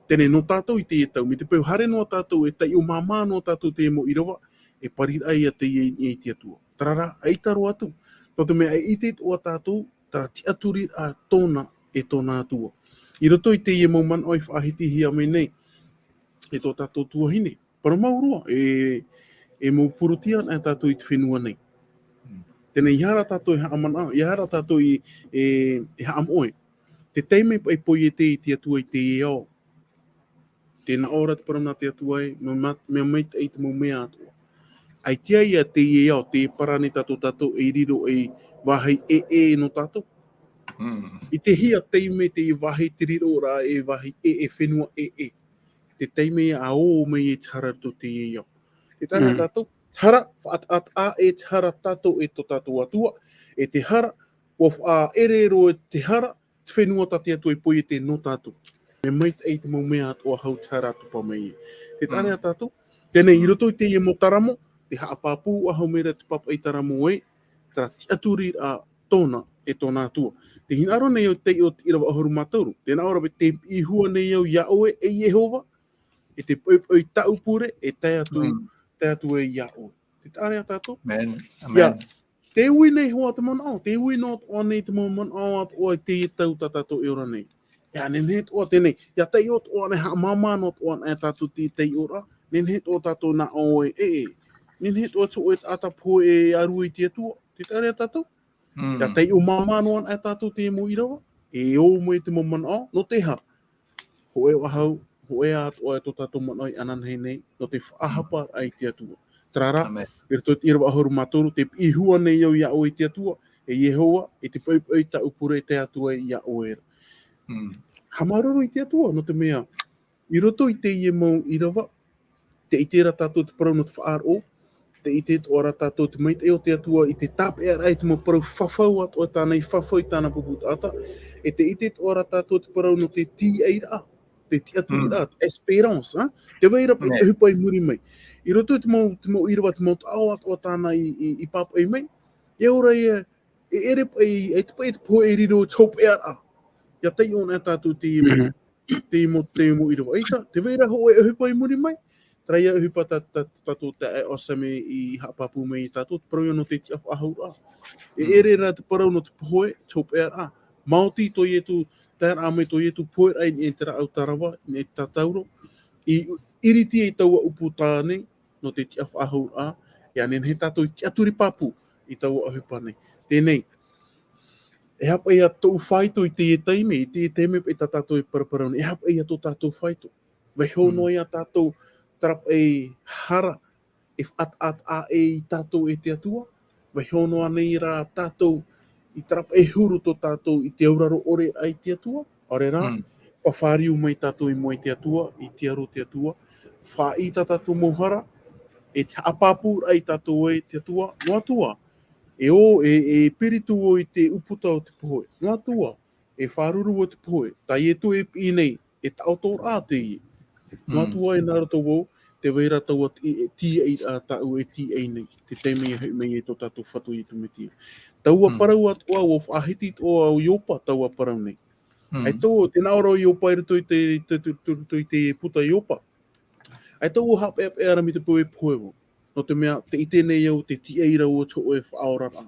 Tēnei no tātou i te tau, me te pēu hare no tātou e tai o māmā no tātou te mo Irava, e parira ai a te i te atua. Tarara, ei taro atu. No te mea i te o tātou, tara ti aturi a tōna e tōna atua. I roto i te i mau man oi whaahiti hia me nei, e tō tātou tua hine. Para maurua, e mau purutia e tātou i te whenua nei. Tēnei ihara tātou i haamana, ihara tātou i haamoe. Te teime pai poi e te i te atua i te iao. Tēnā ora te parana te atua e, mea meita e te mau mea atua. Ai tia ia te iao, te parane tātou e riro e wahai e no tātou. I te hia teime te i wahai te riro rā e wahai e whenua e. Te teime a o mei e tara to te iao. Te tāna tātou, hara, whaat a e hara tātou e to tātou atua, e te hara, a erero e te hara, te whenua te atua i poi e te no tātou. Me maita e te mau mea atua hau te hara tupa mai e. Te tāna tātou, tēnei i roto i te mo taramo, te haapāpū a hau mera te papa i taramo e, tara ti aturi a tōna e tōna atua. Te hinaro nei o te Irava ahuru matauru, tēnā ora te ihua nei au Iaoe e Iehova, e te poi taupure e te atu e Iaoe. Te tāna tātou. Amen. Amen. Te ui nei hoa te mana au, te ui no o nei te mana au atua i te tau tātou e ora nei. Ia, nen het o tēnei, ia tei o toa ne ha mamano toa ne tātou tei ora, nen het o tātou na o e. Nen het o tō e atapo e aru i te atua, te tare tātou. Ia tei o mamano an e tātou te mo Irava, e o mo i te mo mana o, no te ha. Ho e wahau, ho e ato e tō tātou mana i anan hei nei, no te whaahapa ai te atua. Trara, e rito te Irava ahuru matoru, te ihua nei au ia o i te atua, e Iehova, e te paupau ta upure te atua i ia o era. Hamaroro i te atua, no te mea. I roto i te ie mau Irava, te itera tātou te parau no te whaaro, te ite ora tātou te maite o te atua, i te tape arai te mau parau whawhau atua tāna i whawhau i tāna puputa ata, e te ite ora tātou te parau no te Teie, te ti aturi rā, esperance, te weira pa i hupa i muri mai. I roto te mau Irava, te mau tau atua tāna i papa i mai, e ora e ere pa i te pai te poe i riro taupe ara. Ia tei ona e tātou te ime, te mo Irava. Eita, te weira ho e hupa i muri mai, traia hupa tātou te e osame i hapapu mai i tātou, te parau no te ti afu ahau rā. E ere rā te parau no te poe, taupe ara. Māoti to ietu, tēra ame to ietu poe ai ni e tera au tarawa, ni e tātauro. I iriti e taua upu tāne, no te ti afu ahau rā. Ia nen he tātou ti aturi papu i taua ahupa nei. Tēnei, e hapa ia tō whaito i te taime, i te teime pe tātou i paraparau, e hapa ia tō tātou whaito. Vai hono ia tātou tarap e hara, e at a e tātou e te atua. Vai hono anei rā tātou i tarap e huru tō tātou i te auraro ore ai te atua. Ore rā, whawhariu mai tātou i moe te atua, i te aro te atua. Wha i tātou mohara, e te apapur ai tātou e te atua. No atua. E piritu o i te uputa o te poe. No atua, e wharuru o te poe. Ta i e tu e pi nei, e tautor a te i. No atua e nara tau o, te weira tau a tia i a tau e tia i nei. Te teime e mei e tō tātou whatu i te metia. Tau a parau atua o whahiti o au iopa tau a parau nei. Ai tō, te naora o iopa e rito i te puta iopa. Ai tō o hape e ara mi te poe poe o. No te mea, te ite nei au te ti eira o tō e whaorara.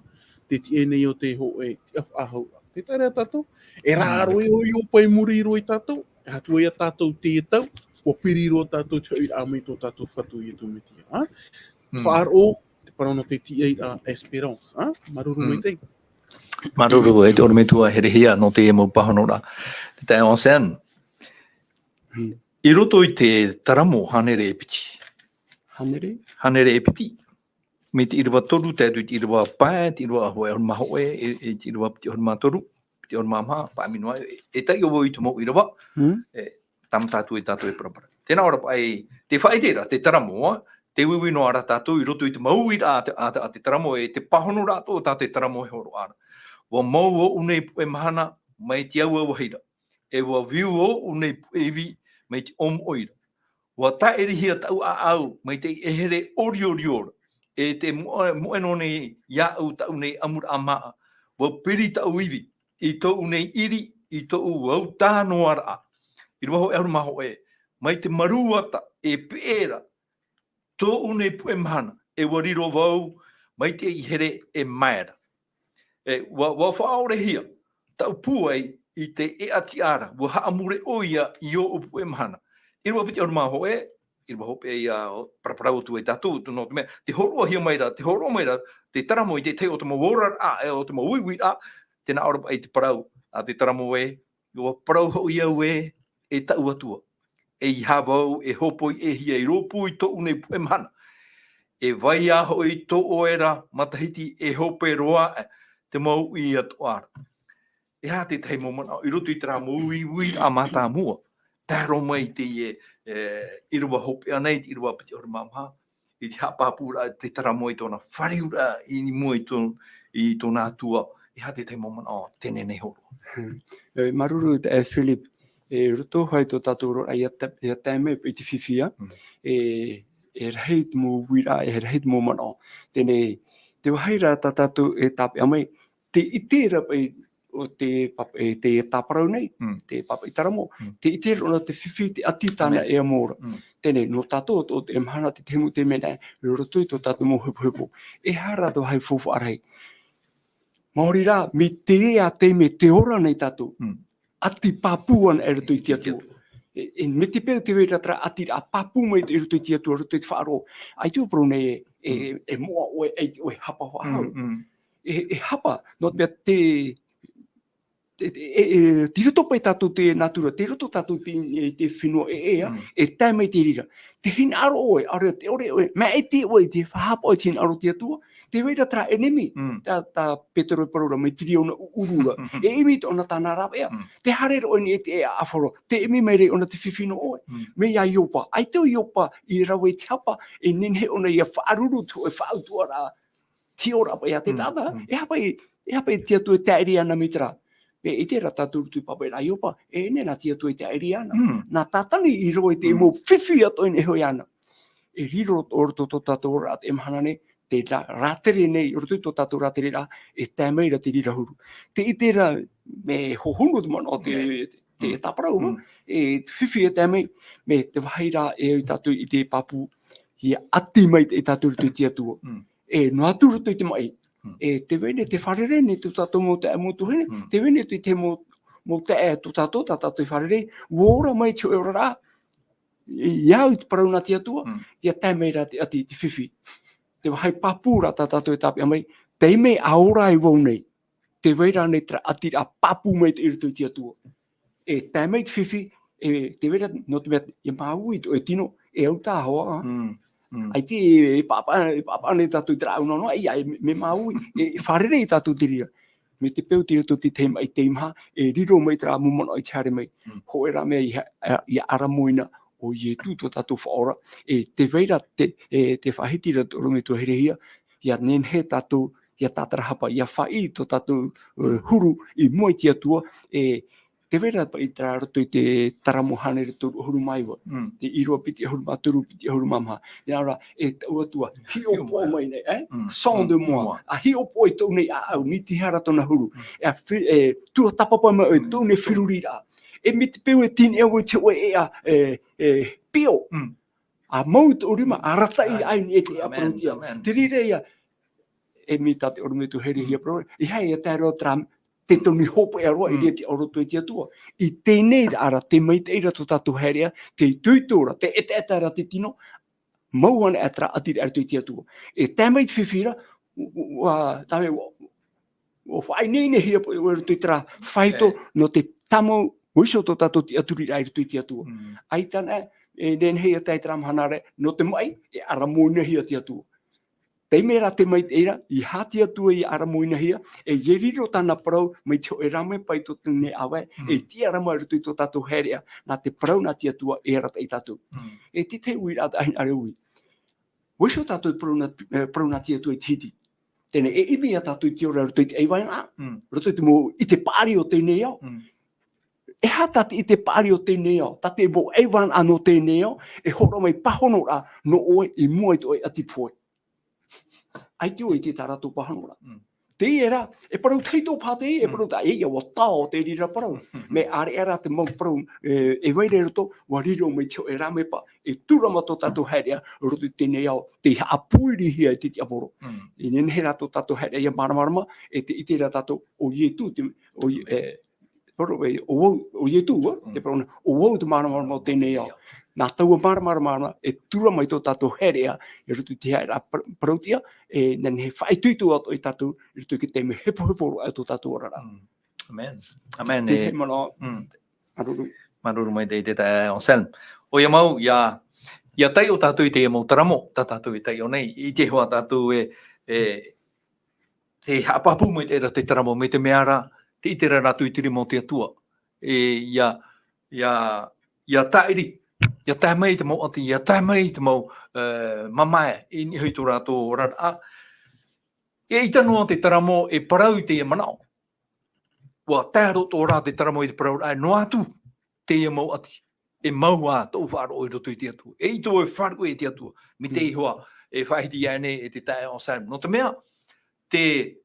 Te ti e nei au te ho e te awhahau. Te tare a tātou. E rāro e o iopa i muri ro i tātou. E hatu e a tātou te e tau. O piri ro tātou te oi ame tō tātou whatu i e tō metia. Whaaro, te parau no te ti eira esperance. Maruru mai tei. Maruru e te ore me tua herehia no te e mau pahanora. Te tai onsen. I roto i te taramo hanere e piti. Hanere e piti. Me te Irava toru, te atu i te Irava pae, te Irava hoe hon maho e te Irava piti hon matoru, piti hon mamaha, pae minua, e tai o i te mau Irava, tam tātou e parapara. Tēnā ora pai, te whaitera, te taramo, te wiwi no ara tatou I roto I te maui a te taramo e te pahono rato ta te taramo he horo ara. Wa mau o unei e mahana mai te aua wahira. E wa viu o unei evi mai te oira. Wa taeri hia tau au mai te ehere oriora. E te moeno nei ia au tau nei amur amaa. Wa piri tau iwi. I tau nei iri, I tau au tāno ara. I waho e maho e. Mai te maruata e pēra. Tō unei pue mahana. E wariro vau mai te ihere e maera. E wa whaore hia. Tau puai I te e ati ara. Wa haamure oia I o pue mahana. I rua piti maho e. I rua hope e Parau tu e tatou. Te horoa hia maira. Te horoa maira. Te taramo I te te o te mawora a. E o te mawui a. Tēnā ora e te Parau. A te taramo e. Ua Parau ho ia ue. E tau atua. E Iehava e hopoi e hia I ropu I tō unei pue mahana. E vai aho I tō oera matahiti e hope roa te mau I atuara. E hā te tei momona I roto I tera ui a mata mua. Taro mai te I rua hope anei, I rua piti ora mamha. I te Haapiiraa te tera mo I tōna whariura I ni mua I tōna atua. E hā te tei momona tēnei nei horo. Maruru te Philip. E roto hai tō tatou rora I a taime I te whiwhia. E rei te mō wira, e rei te mō mana. Tēnei, te wahaira tā tatou e tāpe amai, te itera o te tāparau nei, te papa I taramo, te itera ona te whiwhi, te atitana e amora. Tēnei, no tātou o te mahana te temu te mena, roto I tō tātou mō hepo. E hara tō hai fōwha arhei. Maori rā, me te e a te me te ora nei tātou. Ati papuan e roto I te atua. E me te pēo te weira tra ati a papu mai te roto I te atua, roto I te whaaro. Ai tū pro nei e moa oe hapa wahau. E hapa, no te te roto pai tātou te natura, te roto tātou te whenua ea, e tai mai te rira. Te hina aro oe, te ore oe, mea e te oe, te whahapa oe te hina aro te atua, te weira tra enemi, tā Petero e parura, mai tiri ona urura, e imi te ona tāna rapea, te harero oe ni e te ea awharo, te imi mai rei ona te whiwhino oe, me ia iopa, ai teo iopa, I rawe te hapa, e nenhe ona ia whaaruru tu, e whaautua rā, ti ora pa ia te tata, e hapa I te atua te aeri ana mitra. E te rata turutu papa I iopa, e nena tia tu te aeri ana. Nā tātani I roe te mo whiwhi ato I hoi ana. E riro orto tō tātou rā te mahanane, te rātere nei, orto tō tātou rātere rā, e tēmeira te rirahuru. Te itera me hohunu te mana o te taparau, e whiwhi e tēmei, me te wahaira e o tātou I te papu, I ati mai te tātou rutu tia tua. E no atu rutu I te mai. E te wene te wharere ne tu tātou mō te amotu hene, te wene te mō te e tu tātou, tā tātou I wharere, uora mai te ora rā, iau I te parau nā te atua, ia tēmei rā te ati te whiwhi. Te wahai papura tā tātou E tāpe amai, te me aora I wau nei, te weira nei tra ati a papu mai te irutu I te atua. E tēmei te whiwhi, e te weira no te mea, ia maui to e tino, e au tā hoa, ai te papa nei tātou I tra au nono, ai me maui, e wharere I tātou te ria. Me te peo te rito te teima I teimha, e riro mai tra mumana I te hare mai. Ho e rā mea I aramoina o Ietu tō tātou whaora. E te veira te whahiti rato me tō herehia, ia nenhe tātou, ia tātarahapa, ia whai tō tātou huru I moi te atua, te vera I tra roto I te taramo hane rato huru maiwa. Te irua piti huru maturu, piti huru mamha. Ia ora, e tau atua, hio po mai nei, Son de moi. A hio po I tau nei au, ni te hara tona huru. E tuatapapa mai o tau nei whirurira. E me te peo e tini au te oe pio. A mau te orima, a rata I aini e te aprotia. Te rire ia, e mi tate oro me tu heri hia pro. I hei e te ro tram, te toni hopo e roa I rea te oro tui te atua. I tēnei ara, te meiteira tō tātou herea, te tuitora, te eta te tino, mauane atra ati re tui te atua. E tēmei te whiwhira, tāme, o whai nei hia po e oro tui tra, whaito no te tamo, oiso tō tātou te aturi re tui te atua. Ai tana, e nen hea tai tram hanare, no te mai, e ara moina hia te atua. Te mera te mai eira, I hati atua I aramoina hia, e yeriro tāna parau, mai te oe rame pai tō tūne awe, e tia rama rutu I tō tātou herea, nā te parau nā te atua e rata I tātou. E te ui rata ahin are ui. Wisho tatou prona tia tu titi. Tene e imi a tatou tio rau te e vai ngā. Roto te mo i te pāri o tēnei au. E hatati i te pāri o tēnei au. Tate mo e wan ano tēnei au. E horo mai pahono ra no oe i mua i toi ati poe. Ai tio i te tarato pahono ra. Teie era, e parau teito pāte e parau ta e wa tao te rira parau. Me are era te mau parau e waire roto, wa riro mai tio e rame pa, e turamato tato haerea, roto tēnei au, te haapuiri hia e te tiaporo. I nene rato tato haerea maramarama, e te ite ra tato o ietu, o ietu, te parau, o wau te maramarama o tēnei au. Nā taua maramarama e tura mai tō tātou herea e rutu te haera parautia e nene he whaituitu ato i tātou i rutu ki te me hepo a tō tātou orara. Amen. Amen. Te he mana, maruru. Maruru mai te tae o Selm. O ia mau, ia tai o tātou i te mau taramo, tātou i tai o nei, i te hoa tātou te hapapu mai te era te taramo, me te meara, te itera ratu i tiri mo te atua. Ia tairi, ia tae mai te mau ati, ia tae mai te mau mamae, i ni hui tō rātou rara. E itanua te taramo e parau i te manao. Wa tāro tō rā te taramo i te parau, no atu te mau ati. E mau a tō whāro i roto i te atua. E ito e whāro i te atua. Mi te ihoa e whaiti ane e te tae o Sam. No te mea, te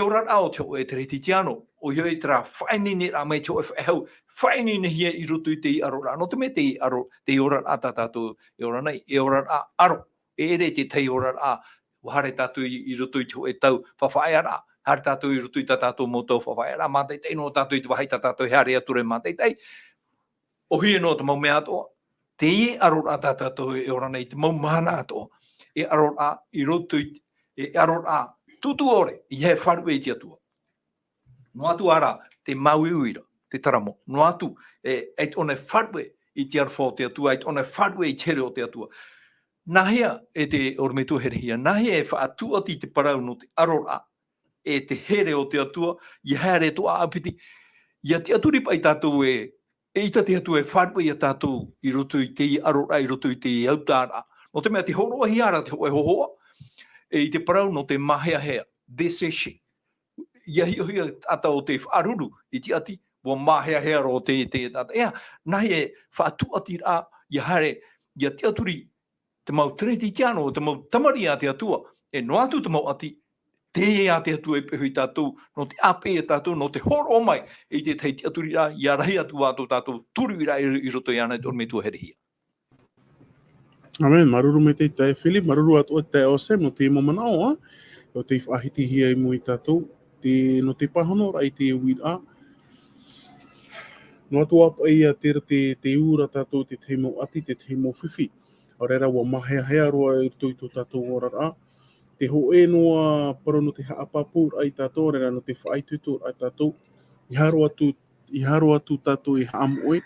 orara o te o e te reti tiano, o hioi tera whainini rā mai te o e whahau, whainini hia i roto i te i aro rā. No te mea te i aro, te i orara a tātou e ora nei, e orara aro. E ere te tei orara a, wahare tātou i roto i te o e tau, whawhai ara. Hare tātou i roto i tātou motou whawhai ara. Mātei tei no tātou i te wahai tātou heare ature mātei tei. O hia no te mau mea atoa. Te i aro rā tātou e ora nei, te mau mana atoa. E aro rā i roto i, e aro rā tutu ore, i he wharu e te atua. No atu ara, te maui uira, te taramo. No atu, eit one wharu i te arwha o te atua, eit one wharu i tere o te atua. Nahia e te ormetu herehia, nahia e whaatua ti te parau no te arora, e te here o te atua, i here toa apiti. Ia te aturi pai tātou e ita te atua e wharu i a tātou i roto i te i arora, i roto i te i autara. No te mea te horoa hiara te hoe hohoa, e i te parau no te mahea hea, deseshi. Ia hiohia ata o te whaaruru i te ati, wa mahea hea ro te tata. Ea, nahi e whaatu ati rā, ia hare, ia te aturi, te mau treti tiano, te mau tamari a te atua, e no atu te mau ati, te a te atua e pehui tātou, no te ape e tātou, no te horo mai, i te tei te aturi rā, ia rahi atu atu tātou, turu i rā i roto i ana, me tua herehia. Amen, maruru me te tae Philip, maruru atu o te Osem, no te imo manao, o te whaahiti hia i mui tātou, no te pahano rai te wira. No atu apa ia te ura tātou, te teimo ati, te teimo whiwhi. O reira wa mahea hea roa i tō tātou orara. Te ho e noa paro no te haapapu rai tātou, reira no te whaitutu rai tātou. I haro atu tātou i haamoe.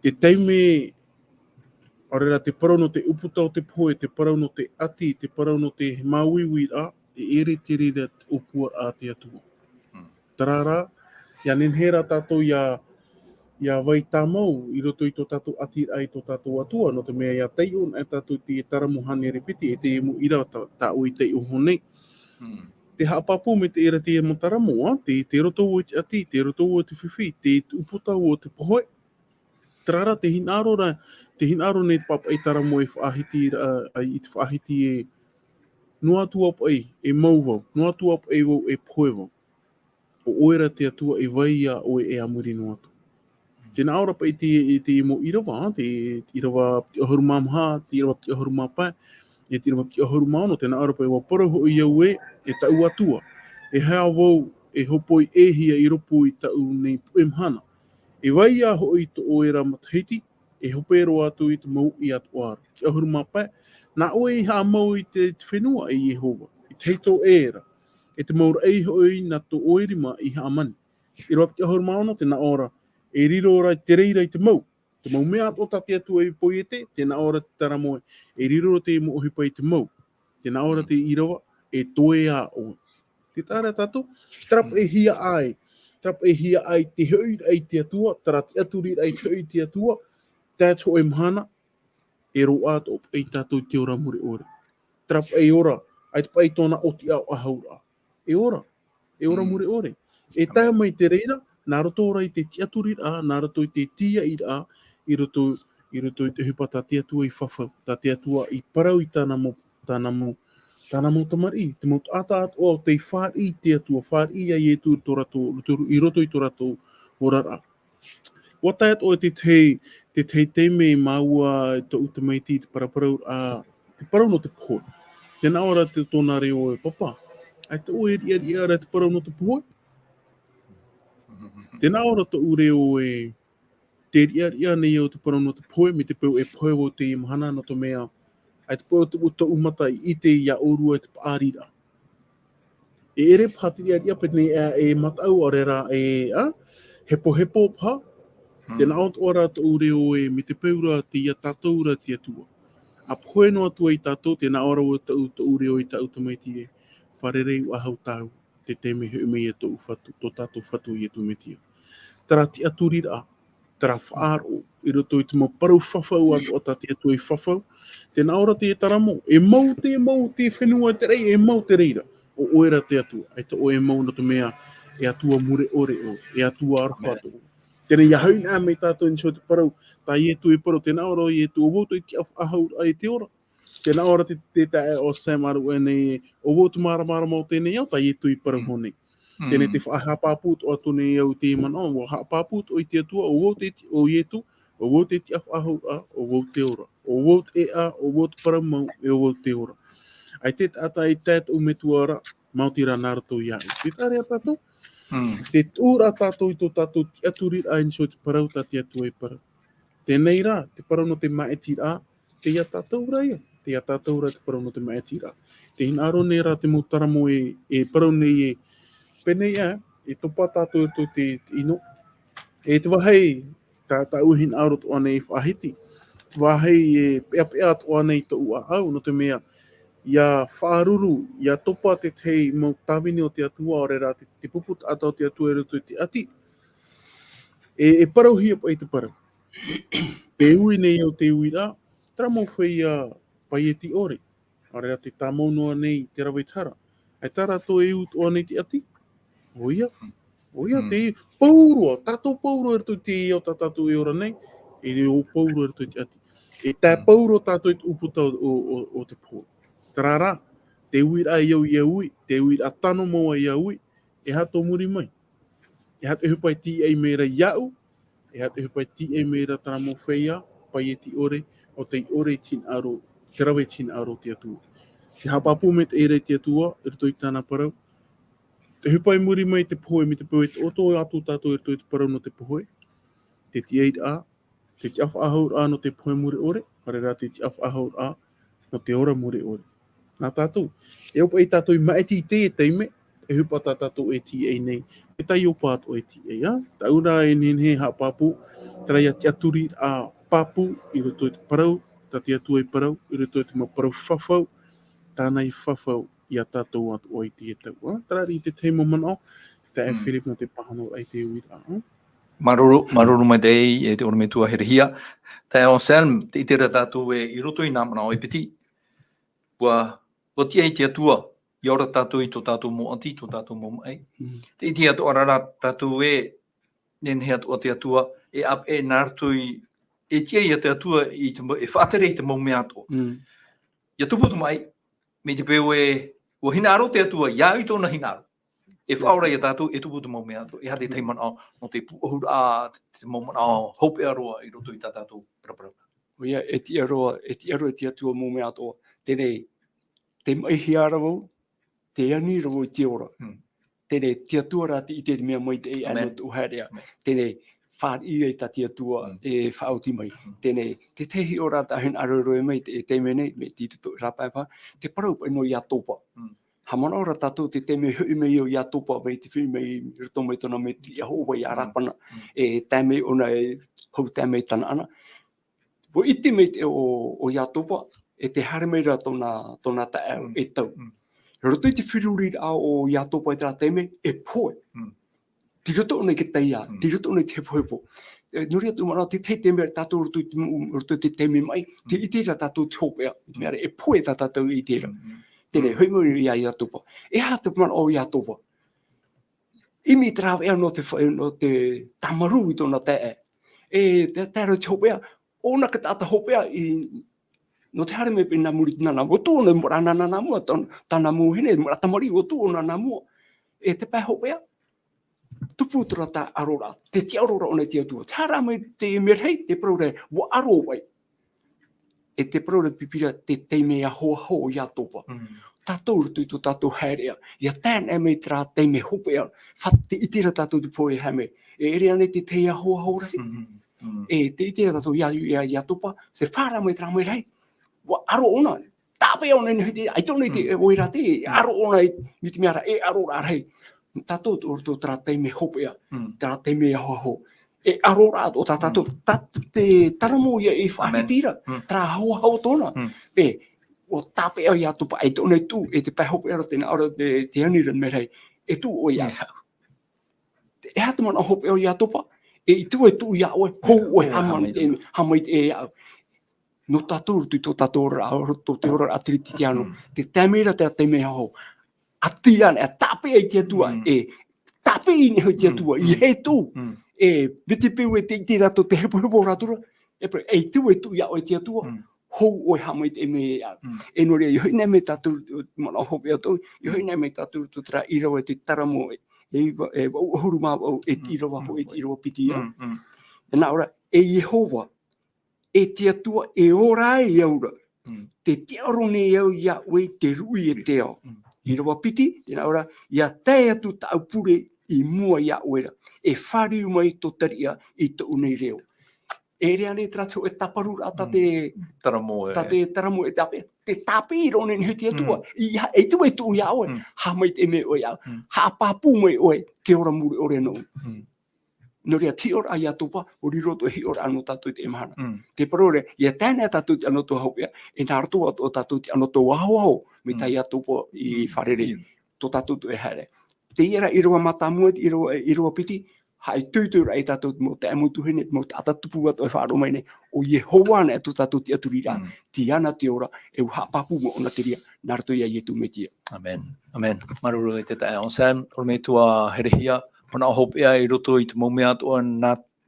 Te teime o reira te parau no te uputa o te poe, te parau no te ati, te parau no te mauiwi rā, e ere te rira upua a te atua. Tarara, ia nenhera tātou ia vai tāmau i roto i tō tātou ati ai tō tātou atua, no te mea ia teion e tātou te taramuhane repiti, e te emu ira tā ui te uhonei. Te haapapu me te era te emu taramoa, te roto o te ati, te roto o te whiwhi, te uputa o te poe. Tarara, te hinaro nei te papa e taramo e whaahiti i te whaahiti e no atu apa e mauwau, no atu apa e wau e poewau. O oera te atua e waia o e amuri no atu. Tēnā ora pa i te imo Irava, te Irava pti ahuru mamha, te Irava pti ahuru mapai, e te Irava pti ahuru maono, tēnā ora pa i wapara ho i au e tau atua. E hea wau e hopoi e hia i ropo i tau nei puemhana. E waia ho i to oera matahiti, e hopero atu i te mau i atu ara. Te ahuru mapai, nā oe i haa mau i te Fenua e Iehova, i teito era. E te maura ei hoi nā to oerima i haa mani. I roa pti ahuru maono, tēnā ora, e riro ora te reira i te mau. Te mau mea o tate atu e poi e te, tēnā ora te taramoe, e riro te mo ohipa i te mau. Tēnā ora te Irava, e toe a oe. Te tāra tātou, trap e hia ai. Trap e hia ai te hoi ai te atua, tara te aturi ai te hoi te atua, tātou e mahana, e roa to e tatou te ora muri ore. Trap e ora, ai te pai tōna oti au ahaura. E ora muri ore. E tae mai te reira, nā roto ora i te tiaturi a, nā roto i te tia i a, i roto i te hupa tā te atua i whawhau, tā te atua i parau i tāna mo tamari, te mo ata o te whār i te atua, whār i a i e tūr tō rato, i roto i tō rato o rara. Wata et o te te me maua te utamaiti te paraparau a te parau no te pohoi. Tēnā ora te tōna reo e papa. Ai te o e ria te parau no te pohoi. Tēnā ora te ureo e te ria nei o te parau no te pohoi, me te pau e pohoi o te imahana no te mea. Ai te pau te uta umata i te ia orua e te paarira. E ere pati ria pene e matau o rera e hepo pa. Tēnā ora te ureo e me te peura te ia tatou ra te atua. A poe no atua i tatou, tēnā ora o te ureo i ta utamaiti e wharerei u ahau tau, te me heume e tō whatu, tō tatou whatu i e tumetia. Tara te aturira, tara whaaro, i roto i te mo parau whawhau atu o ta te atua i whawhau. Tēnā ora te taramo, e mau te whenua te rei, e mau te reira, o oera te atua. Ai te o e mau no te mea, e atua mure ore o, e atua aroha atu. Tēnā ia hau nā mei tātou ni te parau, tā i e tu e parau, tēnā ora i e tu o woto i te ahau ai te ora. Tēnā ora te tae o Sam aru e nei, o woto mara mau tēnei au, tā i e tu i parau honei. Tēnei te whahapaput o atu nei au te mana, o hapaput o i te atua, o woto o i e tu, o woto i te ahau a, o woto te ora. O woto e a, o woto parau mau, e o woto te ora. Ai te ata i tēt o me tuara, mau tira nārato i ai. Te tare a tātou? Te tūra tātou i tō tātou te aturi ai niso te parau tā te atua i parau. Tēnei rā, te parau no te maeti rā, te ia tātou rā ia. Te ia tātou rā te parau no te maeti rā. Te hinaro nei rā te motaramo e parau nei e penei e topa tātou e tō te ino. E te wahei, tā uhin aro tō anei whahiti. Te wahei e pea tō anei tō ua au no te mea. Ia whāruru, ia topa te tei mau tawini o te atua o rera te puput ata o te atua e rutu te ati. E parau hia pa i te parau. Pe ui nei o te ui rā, tara mau whai pai e ti ore. O rera te tāmonoa nei te rawaitara. Ai tara tō e ut o nei te ati. Oia, te paurua, tātou paurua e rutu te i o tātou e ora nei. E re o paurua e rutu te ati. E tā paurua tātou e uputa o te pō. Tarara, te ui rā iau i ui, te ui rā tano maua i ui, e hato muri mai. E hato hupai ti ei meira iau, e hato hupai ti ei meira tana mo whaia, pai e ti ore, o te ore tin aro, te rawe tin aro te atua. Te hapapu me te ere te atua, e ruto i tāna parau. Te hupai muri mai te pohoe, me te pohoe, te oto atu tātou e ruto i te parau no te pohoe. Te ti eit a, te ti awha ahaur a no te pohoe muri ore, hare rā te ti awha ahaur a no te ora muri ore. Nā tātou, e opa i tātou i maeti i te e teime, e hupa tā tātou e ti e nei, e tai o pāto e ti e, tā ura e nenhe hapapu, tara ia te aturi a papu, i roto i te parau, tā te atua i parau, i roto i te ma parau whawhau, tāna i whawhau i a tātou atu o i te e tau. Tara i te teimo mana o, te e whiri no te pahano ai te uira. Maruru mai dei e te ormetua herehia. Te o Selm, te itera tātou e i roto i nā mana o i piti. Wa tia i te atua, i ora tātou i tō tātou mo anti, tō tātou mo mai. Te iti atu arara tātou e, nenhe atu o te atua, e ap e nārtui, e tia i te atua, e whaatere i te mau mea ato. Ia tuputu mai, me te peo e, o hinaro te atua, ia i tōna hinaro. E whaora i tātou, e tuputu mau mea ato. E hate teimana no te puahur a, te mau mana hope aroa i roto i tā tātou parapara. Ia, e ti aroa e ti atua mau mea ato. Tēnei, te mai hiara wau, te ani rau i te ora. Tēnei, te atua rāti i te mea mai te e anot uharea. Tēnei, whār i e ta te atua e whaauti mai. Tēnei, te tehi o rāta ahen aroe mai te teimene, me tītuto rāpaipa, te parau pai no i atopa. Hamana ora tātou te te me hui mei o i atopa mai te whiri mei rito mai tona me te Iehova i arapana. E tāmei ona e hau tāmei tana ana. Wo iti mei te o i atopa, e te hare mei rā tōna tae e tau. Roto i te whiruri a o i atopa i tera teime, e poe. Ti roto nei ke teia, ti roto nei te hepohepo. Nuri tu mana te te me tatou tu te me mai te itira tatou topea me e poe tatou itira tene hui mo ia tupa Eaha te mana o ia tupa imi trave no te tamaru i tona te te taro topea ona ka tata hopea I no te hare me pina muri nana mo tu no mora nana mo tana mo hene mora tamari o tu nana mo te pa hopea tupu trata arora te arora ona te tu tara me te merhei te prore wa aro wai te prore pipira te me ho ya topa tatou tu tatou haria ya tan me tra te me hopea fatti itira tatou te poe hame ere ane te ho rai te itira tatou ya topa se fara me tra me rai wa aro ona tape ona ni ai tone te oira te aro ona mi te mara arora rai tatou tu tra te me hopea tra te me ho arora o tatou te taramo ia whahitira tra ho tona o tape o ia tupa ai tone tu te pa hopea te ora te aniran me rei tu o ia Eaha te mana hopea o ia tupa tu ia o ho hamai te ia no tatou tu tatou to te ora atritiano te tamera te me ho atian tape ai te tua tape I ho te tua I he tu vitipe te tira to te hepo ratura tu ia o te tua ho o hamai te me no re yo ina me tatou mana hopea to yo ina me tatou tu tra Irava te taramo huruma o Irava po Irava pitia na ora Iehova te tua ora ora te oro ne ia we te rui te o Irava piti na ora ia te tu tau pure I mua ia oera whari mai to taria I to unei reo ere ane tratu taparu ata te taramo tape te tapi rone ni te tua ia tu ia o ha mai te me o ia ha papu mai o ke ora muri ore no no rea ti ora ia tupa o riro to hi ora anu tatu te mana te prore ia tana tatu anu to hopea na artu o tatu anu to wao me tai atupo I wharere to tatu to hare te era Irava matamu Irava piti hai tutu rai tatu mo te amutu hene mo tata tupu at o wharo mai ne o Iehova ne tu tatu te aturira ti ana te ora e ha papu mo ona teria narto ia yetu metia amen maruru te tae on sam o me tua herehia ona hopea I roto I te momea ato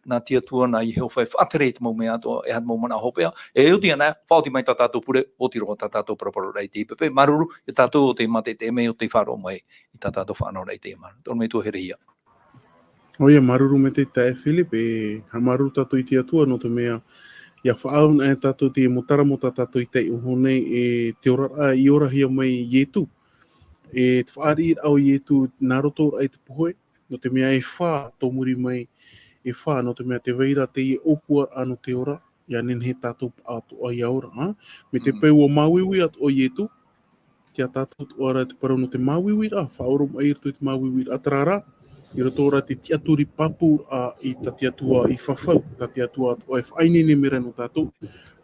na tia tua na Iehova whaatere te momea ato e hat momana hopea e uti ana whaoti mai tatato pure o tiro tatato proporo rai te pepe maruru e tato o te mate te me o te wharo mai I tatato whanau rai te manu o me tua herehia Oia maruru me te tae Philip ha maruru tato I te atua no te mea ia whaau na tato te motara mota tato I te uhone te ora I ora hia mai Ietu te whaari au Ietu naroto ai te pohoe no te mea wha tomuri mai wha no te mea te veira te opua ano te ora ia nen he tato ato ai aora me te peu o mawiwi at o Ietu kia tato ora te parau no te mawiwi whaoro mai rito te mawiwi atarara I roto ora te tiaturi papu I ta tiatua I whawhau, ta tiatua o e whainene mera no tātou.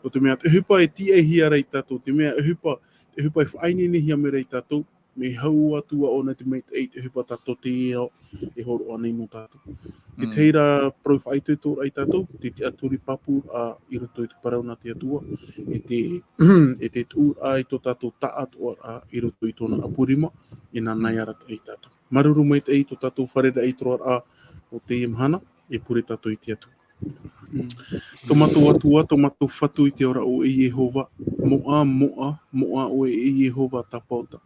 O te mea te hupa e tie hia rei tātou, te mea te hupa e whainene hia mera I tātou, me hau atua ona te meit ei te hupa tātou te eo e horo anei no tātou. Te teira pro whaituto ai tātou, te tiaturi papu I roto I te parau na tiatua, e te tū ai to tātou taat o I roto I tōna apurima, e nā nai arat ai tātou. Maruru mai te ei to tātou wharera ei troa o te imhana, e pure tātou I te atu. Tomato atua, tomato whatu I te ora o Iehova, moa o Iehova tapauta.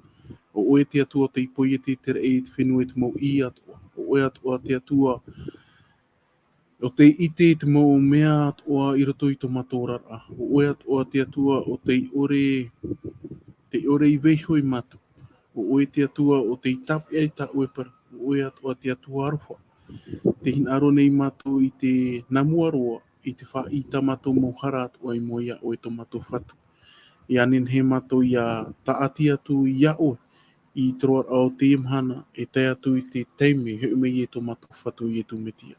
O oe te atua te ipoi e te tere e te whenua e te mau I atua. O oe atua te atua o te ite te mau mea atua I roto I tomato rara. O oe atua te atua o te ore I veiho I matu. O oe te atua o te itapi ai ta uepara. O oe atua te atua aroha. Te hinaro nei matu I te namuaroa I te wha I ta matu mohara atua I moia o e tomato whatu. Ia nen he matu ia taati atu ia oe I troa au te imhana e te atu I te teime he ume I e tomato whatu I e tu metia.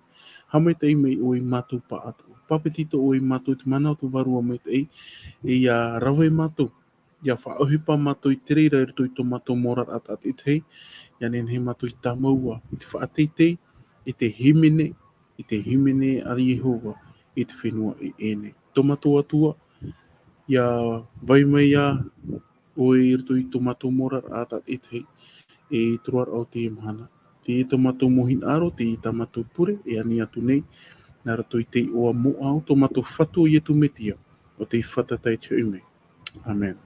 Hame te ime o I matu pa atu. Papetito o I matu I te manau tu varua me te ei e ia rawe matu. Ia whaohipa matu I tereira I rito I tomato morat at I te hei. Ia nen he matu I tamaua I te whaateitei I te himene i te himene a Iehova i te whenua i ene. Tomato atua, ia vai mai a o i rito i tomato mora atat i te e truar au te imhana. Te tomato mohin aro, te tomato pure, e ani atu nei, nā rato i te oa mo au, tomato fatu i etu metia, o te whatatai te ume. Amen.